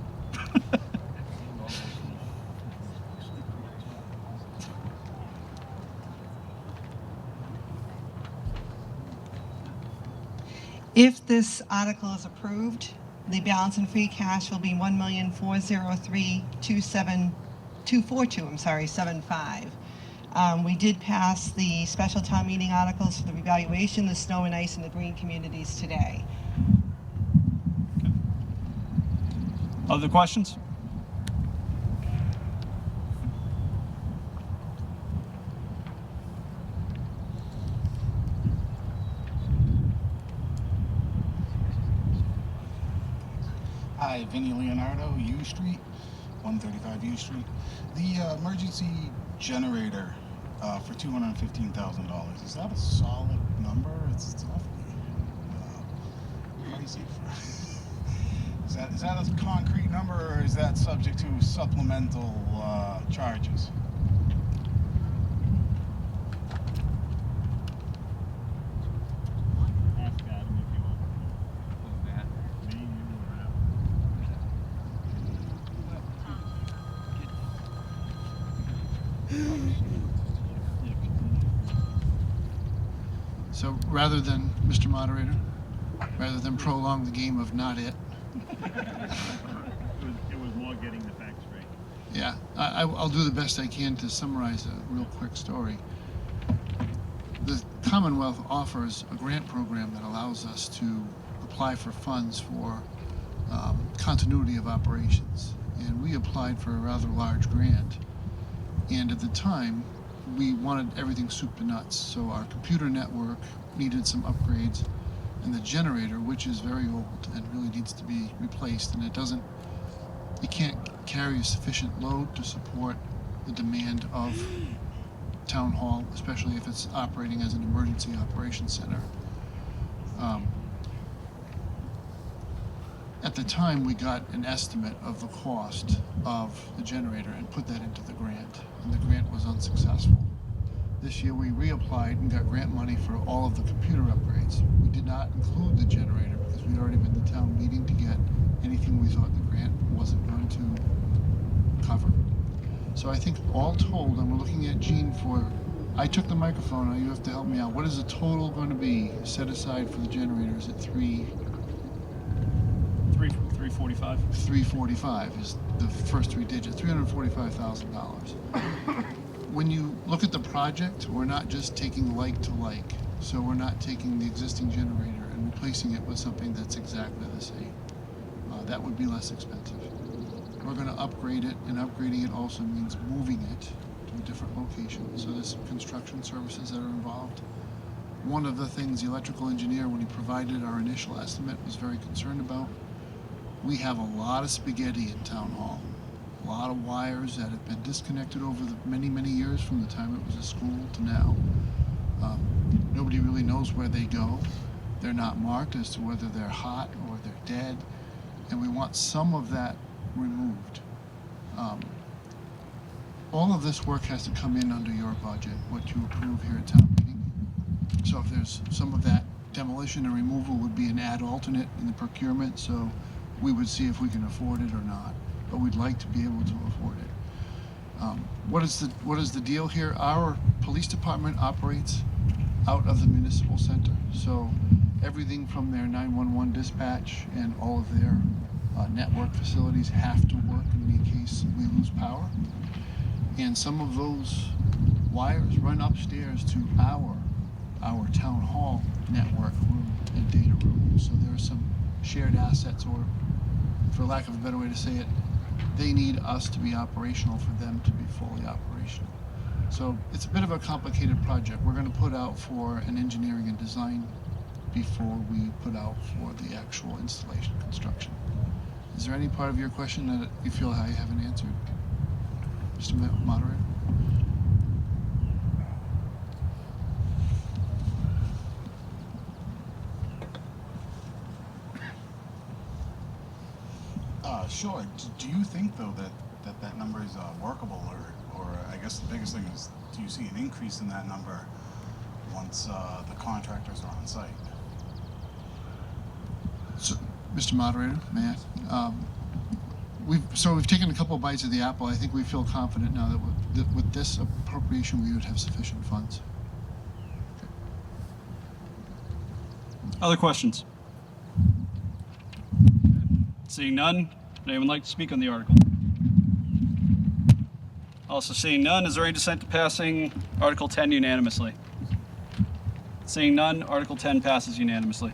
If this article is approved, the balance in free cash will be $1,403,242.75. We did pass the special town meeting articles for the revaluation, the snow and ice, and the green communities today. Okay. Other questions? Hi, Vinny Leonardo, U Street, 135 U Street. The emergency generator for $215,000, is that a solid number? It's awfully crazy. Is that a concrete number, or is that subject to supplemental charges? So rather than, Mr. Moderator, rather than prolong the game of not it, It was more getting the facts straight. yeah, I'll do the best I can to summarize a real quick story. The Commonwealth offers a grant program that allows us to apply for funds for continuity of operations. And we applied for a rather large grant. And at the time, we wanted everything soup to nuts. So our computer network needed some upgrades, and the generator, which is very old and really needs to be replaced, and it can't carry a sufficient load to support the demand of town hall, especially if it's operating as an emergency operations center. At the time, we got an estimate of the cost of the generator and put that into the grant, and the grant was unsuccessful. This year we reapplied and got grant money for all of the computer upgrades. We did not include the generator because we'd already been to town meeting to get anything we thought the grant wasn't going to cover. So I think all told, and we're looking at Jean for, I took the microphone, now you have to help me out. What is the total going to be set aside for the generators at 345. 345 is the first three digits, $345,000. When you look at the project, we're not just taking like to like. So we're not taking the existing generator and replacing it with something that's exactly the same. That would be less expensive. We're going to upgrade it, and upgrading it also means moving it to a different location. So there's some construction services that are involved. One of the things the electrical engineer, when he provided our initial estimate, was very concerned about. We have a lot of spaghetti in town hall. A lot of wires that have been disconnected over the many, many years from the time it was a school to now. Nobody really knows where they go. They're not marked as to whether they're hot or they're dead. And we want some of that removed. All of this work has to come in under your budget, what you approve here at town meeting. So if there's some of that demolition and removal would be an ad alternate in the procurement, so we would see if we can afford it or not. But we'd like to be able to afford it. What is the deal here? Our police department operates out of the municipal center. So everything from their 911 dispatch and all of their network facilities have to work in case we lose power. And some of those wires run upstairs to our town hall network room and data room. So there are some shared assets, or for lack of a better way to say it, they need us to be operational for them to be fully operational. So it's a bit of a complicated project. We're going to put out for an engineering and design before we put out for the actual installation construction. Is there any part of your question that you feel I haven't answered, Mr. Moderator? Sure. Do you think, though, that number is workable, or I guess the biggest thing is, do you see an increase in that number once the contractors are on site? So, Mr. Moderator, may I? We've taken a couple of bites of the apple. I think we feel confident now that with this appropriation we would have sufficient funds. Other questions? Seeing none, would anyone like to speak on the article? Also seeing none, is there any dissent to passing Article 10 unanimously? Seeing none, Article 10 passes unanimously.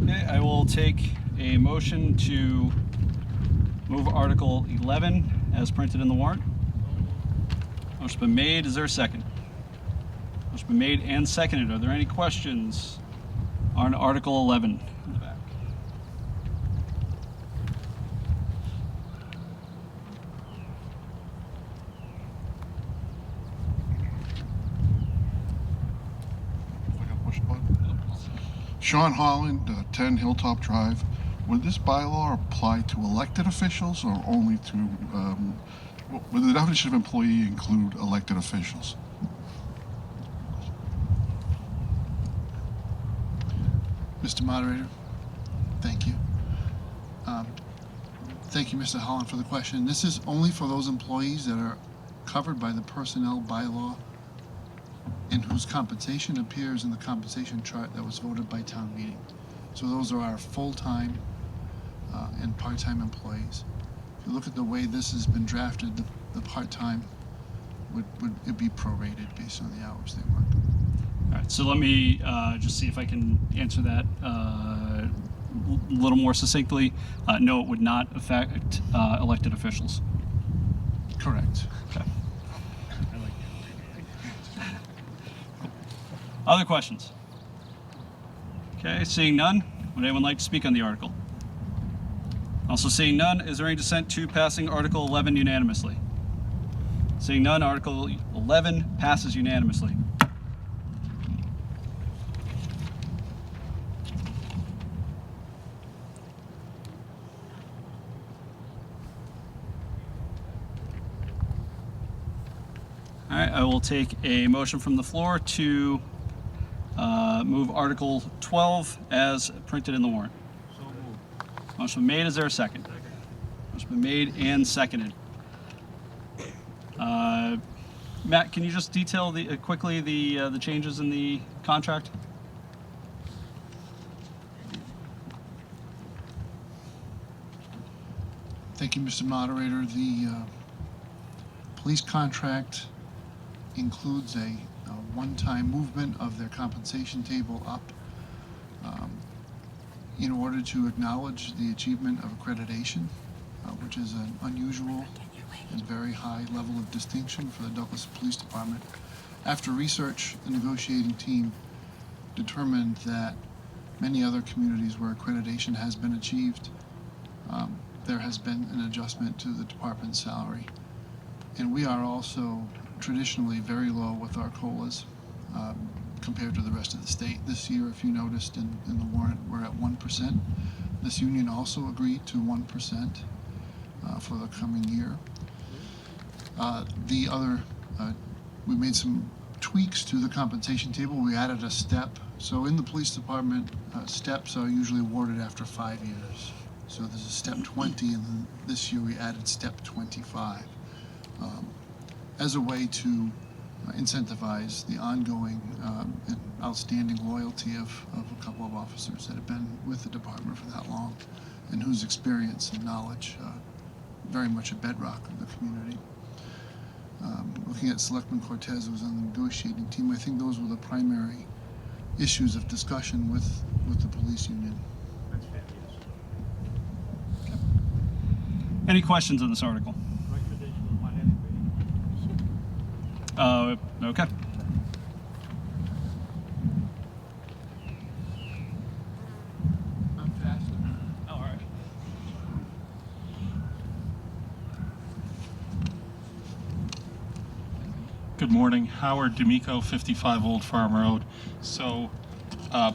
Okay, I will take a motion to move Article 11 as printed in the warrant. Motion's been made. Is there a second? Motion's been made and seconded. Are there any questions on Article 11 in the back? Sean Holland, 10 Hilltop Drive. Would this bylaw apply to elected officials or only to, would the definition of employee include elected officials? Mr. Moderator, thank you. Thank you, Mr. Holland, for the question. This is only for those employees that are covered by the personnel bylaw and whose compensation appears in the compensation chart that was voted by town meeting. So those are our full-time and part-time employees. If you look at the way this has been drafted, the part-time would it be prorated based on the hours they work. All right, so let me just see if I can answer that a little more succinctly. No, it would not affect elected officials. Correct. Okay. Other questions? Okay, seeing none, would anyone like to speak on the article? Also seeing none, is there any dissent to passing Article 11 unanimously? Seeing none, Article 11 passes unanimously. All right, I will take a motion from the floor to move Article 12 as printed in the warrant. So moved. Motion been made. Is there a second? Motion been made and seconded. Matt, can you just detail quickly the changes in the contract? Thank you, Mr. Moderator. The police contract includes a one-time movement of their compensation table up in order to acknowledge the achievement of accreditation, which is an unusual and very high level of distinction for the Douglas Police Department. After research, the negotiating team determined that many other communities where accreditation has been achieved, there has been an adjustment to the department's salary. And we are also traditionally very low with our COLAs compared to the rest of the state. This year, if you noticed in the warrant, we're at 1%. This union also agreed to 1% for the coming year. We made some tweaks to the compensation table. We added a step. So in the police department, steps are usually awarded after 5 years. So there's a step 20, and then this year we added step 25 as a way to incentivize the ongoing and outstanding loyalty of a couple of officers that have been with the department for that long and whose experience and knowledge very much a bedrock of the community. Looking at Selectman Cortez, who was on the negotiating team, I think those were the primary issues of discussion with the police union. Any questions on this article? Okay. I'm faster. Oh, all right. Good morning, Howard D'Amico, 55 Old Farm Road. So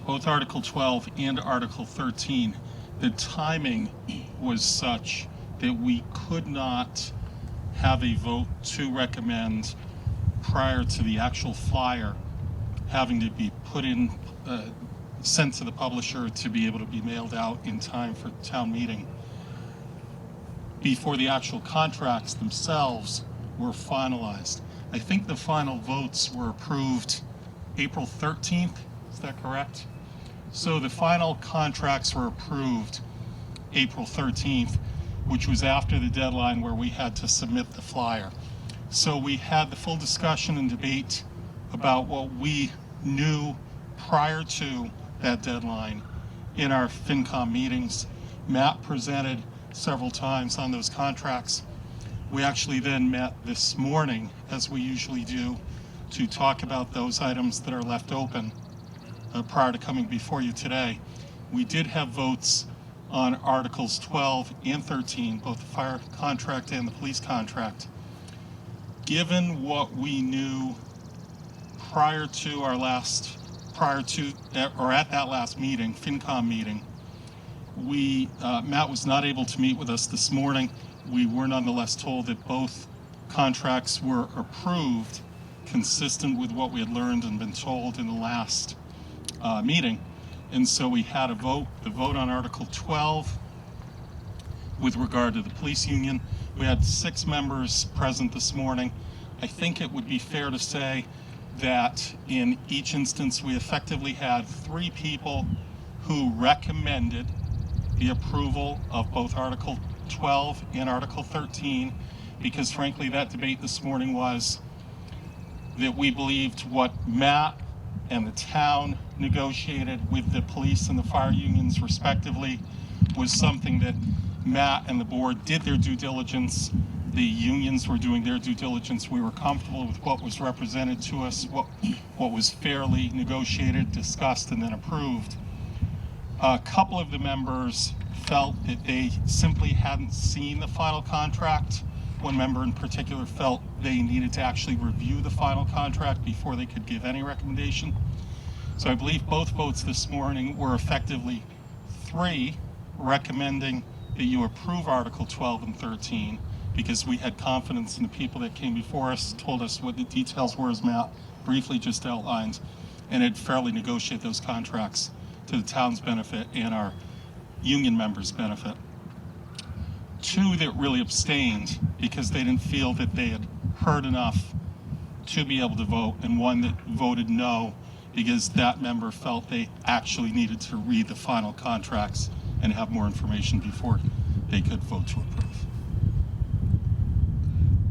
both Article 12 and Article 13, the timing was such that we could not have a vote to recommend prior to the actual flyer having to be put in, sent to the publisher to be able to be mailed out in time for town meeting before the actual contracts themselves were finalized. I think the final votes were approved April 13th, is that correct? So the final contracts were approved April 13th, which was after the deadline where we had to submit the flyer. So we had the full discussion and debate about what we knew prior to that deadline in our FinCom meetings. Matt presented several times on those contracts. We actually then met this morning, as we usually do, to talk about those items that are left open prior to coming before you today. We did have votes on Articles 12 and 13, both the fire contract and the police contract. Given what we knew prior to our last, at that last meeting, FinCom meeting, Matt was not able to meet with us this morning. We were nonetheless told that both contracts were approved, consistent with what we had learned and been told in the last meeting. And so we had a vote. The vote on Article 12 with regard to the police union. We had 6 members present this morning. I think it would be fair to say that in each instance we effectively had 3 people who recommended the approval of both Article 12 and Article 13, because frankly that debate this morning was that we believed what Matt and the town negotiated with the police and the fire unions respectively was something that Matt and the board did their due diligence. The unions were doing their due diligence. We were comfortable with what was represented to us, what was fairly negotiated, discussed, and then approved. A couple of the members felt that they simply hadn't seen the final contract. One member in particular felt they needed to actually review the final contract before they could give any recommendation. So I believe both votes this morning were effectively 3 recommending that you approve Article 12 and 13, because we had confidence in the people that came before us, told us what the details were, as Matt briefly just outlined, and had fairly negotiated those contracts to the town's benefit and our union members' benefit. 2 that really abstained because they didn't feel that they had heard enough to be able to vote, and 1 that voted no because that member felt they actually needed to read the final contracts and have more information before they could vote to approve.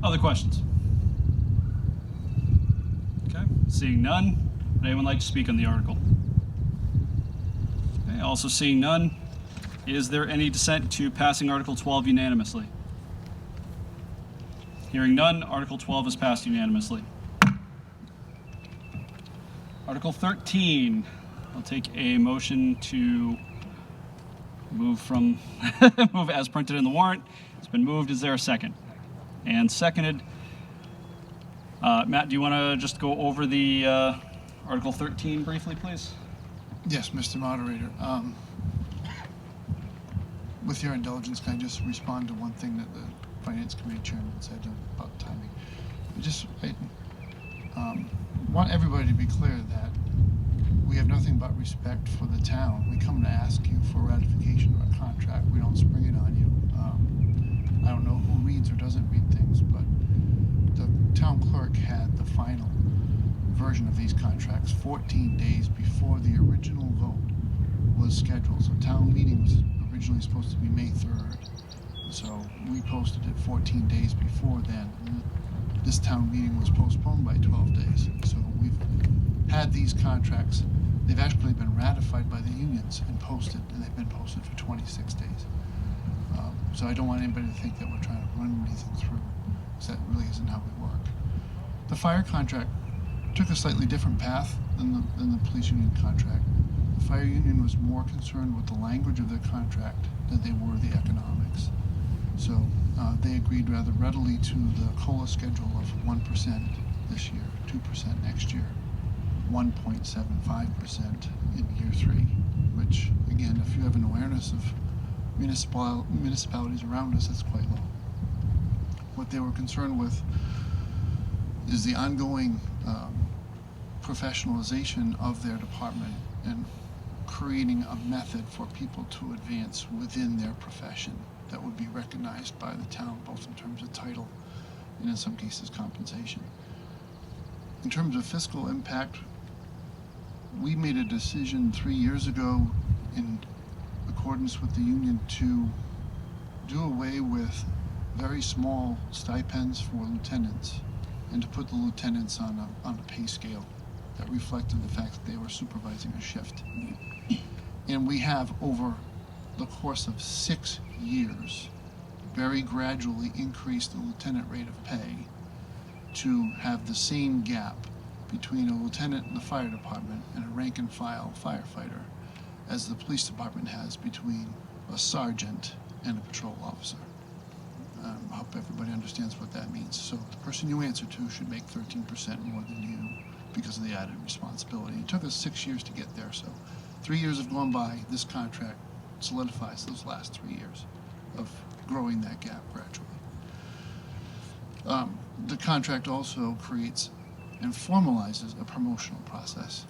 Other questions? Okay, seeing none, would anyone like to speak on the article? Okay, also seeing none, is there any dissent to passing Article 12 unanimously? Hearing none, Article 12 is passed unanimously. Article 13, I'll take a motion to move from move as printed in the warrant. It's been moved. Is there a second? And seconded. Matt, do you want to just go over the Article 13 briefly, please? Yes, Mr. Moderator. With your indulgence, can I just respond to one thing that the Finance Committee Chairman said about timing? I want everybody to be clear that we have nothing but respect for the town. We come to ask you for ratification of a contract. We don't spring it on you. I don't know who reads or doesn't read things, but the town clerk had the final version of these contracts 14 days before the original vote was scheduled. So town meeting was originally supposed to be May 3rd. So we posted it 14 days before then. This town meeting was postponed by 12 days. So we've had these contracts. They've actually been ratified by the unions and posted, and they've been posted for 26 days. So I don't want anybody to think that we're trying to run anything through, because that really isn't how we work. The fire contract took a slightly different path than the police union contract. The fire union was more concerned with the language of their contract than they were the economics. So they agreed rather readily to the COLA schedule of 1% this year, 2% next year, 1.75% in year 3, which, again, if you have an awareness of municipalities around us, that's quite low. What they were concerned with is the ongoing professionalization of their department and creating a method for people to advance within their profession that would be recognized by the town, both in terms of title and in some cases compensation. In terms of fiscal impact, we made a decision 3 years ago in accordance with the union to do away with very small stipends for lieutenants and to put the lieutenants on a pay scale that reflected the fact that they were supervising a shift. And we have, over the course of 6 years, very gradually increased the lieutenant rate of pay to have the same gap between a lieutenant in the fire department and a rank and file firefighter as the police department has between a sergeant and a patrol officer. I hope everybody understands what that means. So the person you answer to should make 13% more than you because of the added responsibility. It took us 6 years to get there, so 3 years have gone by. This contract solidifies those last 3 years of growing that gap gradually. The contract also creates and formalizes a promotional process.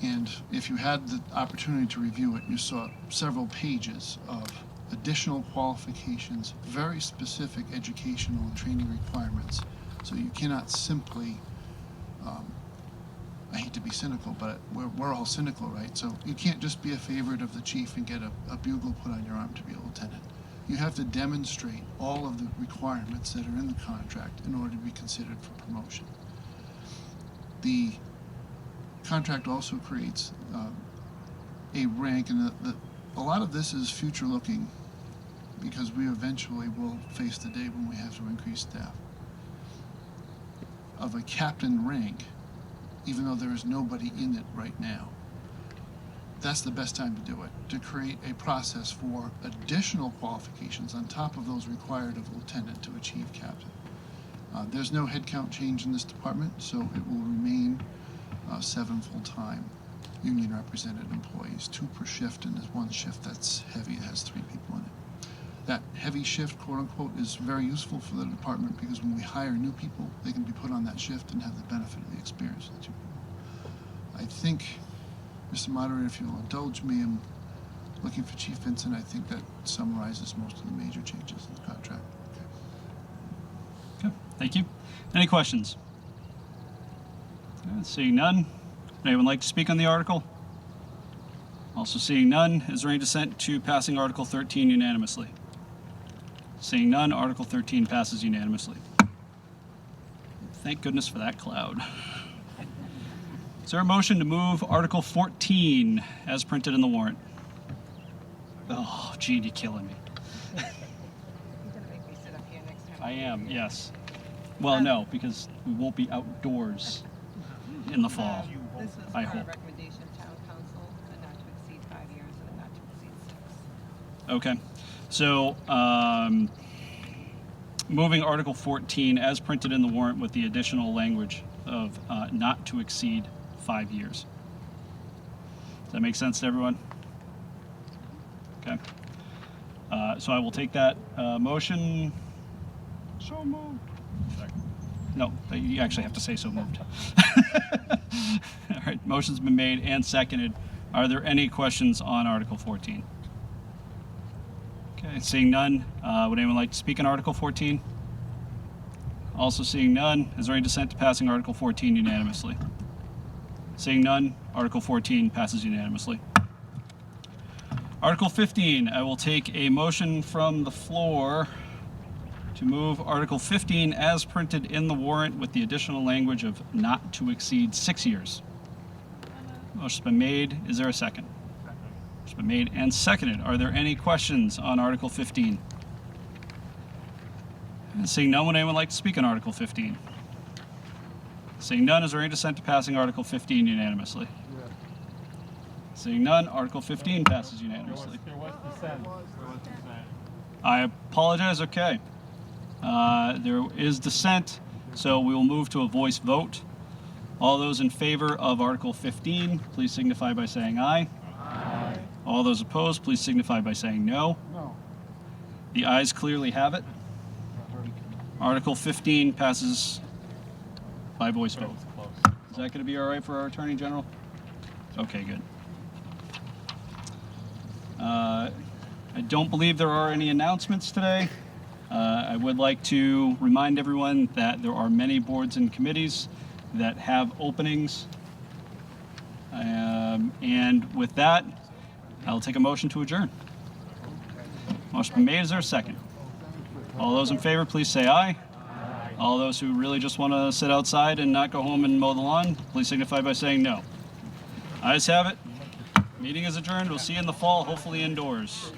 And if you had the opportunity to review it, you saw several pages of additional qualifications, very specific educational and training requirements. So you cannot simply, I hate to be cynical, but we're all cynical, right? So you can't just be a favorite of the chief and get a bugle put on your arm to be a lieutenant. You have to demonstrate all of the requirements that are in the contract in order to be considered for promotion. The contract also creates a rank, and a lot of this is future looking, because we eventually will face the day when we have to increase staff, of a captain rank, even though there is nobody in it right now. That's the best time to do it, to create a process for additional qualifications on top of those required of lieutenant to achieve captain. There's no headcount change in this department, so it will remain 7 full-time union represented employees, 2 per shift, and there's 1 shift that's heavy, it has 3 people in it. That heavy shift, quote unquote, is very useful for the department, because when we hire new people, they can be put on that shift and have the benefit of the experience of the 2 people. I think, Mr. Moderator, if you'll indulge me, I'm looking for Chief Vincent. I think that summarizes most of the major changes in the contract. Okay, thank you. Any questions? Seeing none. Would anyone like to speak on the article? Also seeing none. Is there any dissent to passing Article 13 unanimously? Seeing none, Article 13 passes unanimously. Thank goodness for that cloud. Is there a motion to move Article 14 as printed in the warrant? Oh, Gene, you're killing me. I am, yes. Well, no, because we won't be outdoors in the fall. This was I for a hope. recommendation of town council, a not to exceed 5 years and a not to exceed 6. Okay, so moving Article 14 as printed in the warrant with the additional language of not to exceed 5 years. Does that make sense to everyone? Okay. So I will take that motion. So moved. No, you actually have to say so moved. All right, motion's been made and seconded. Are there any questions on Article 14? Okay, seeing none, would anyone like to speak on Article 14? Also seeing none, is there any dissent to passing Article 14 unanimously? Seeing none, Article 14 passes unanimously. Article 15, I will take a motion from the floor to move Article 15 as printed in the warrant with the additional language of not to exceed 6 years. Motion's been made. Is there a second? It's been made and seconded. Are there any questions on Article 15? Seeing none, would anyone like to speak on Article 15? Seeing none, is there any dissent to passing Article 15 unanimously? Seeing none, Article 15 passes unanimously. There was dissent. I apologize. Okay. There is dissent, so we will move to a voice vote. All those in favor of Article 15, please signify by saying aye. Aye. All those opposed, please signify by saying no. No. The ayes clearly have it. Article 15 passes by voice vote. Is that going to be all right for our Attorney General? Okay, good. I don't believe there are any announcements today. I would like to remind everyone that there are many boards and committees that have openings. And with that, I'll take a motion to adjourn. Motion been made. Is there a second? All those in favor, please say aye. Aye. All those who really just want to sit outside and not go home and mow the lawn, please signify by saying no. Ayes have it. Meeting is adjourned. We'll see you in the fall, hopefully indoors.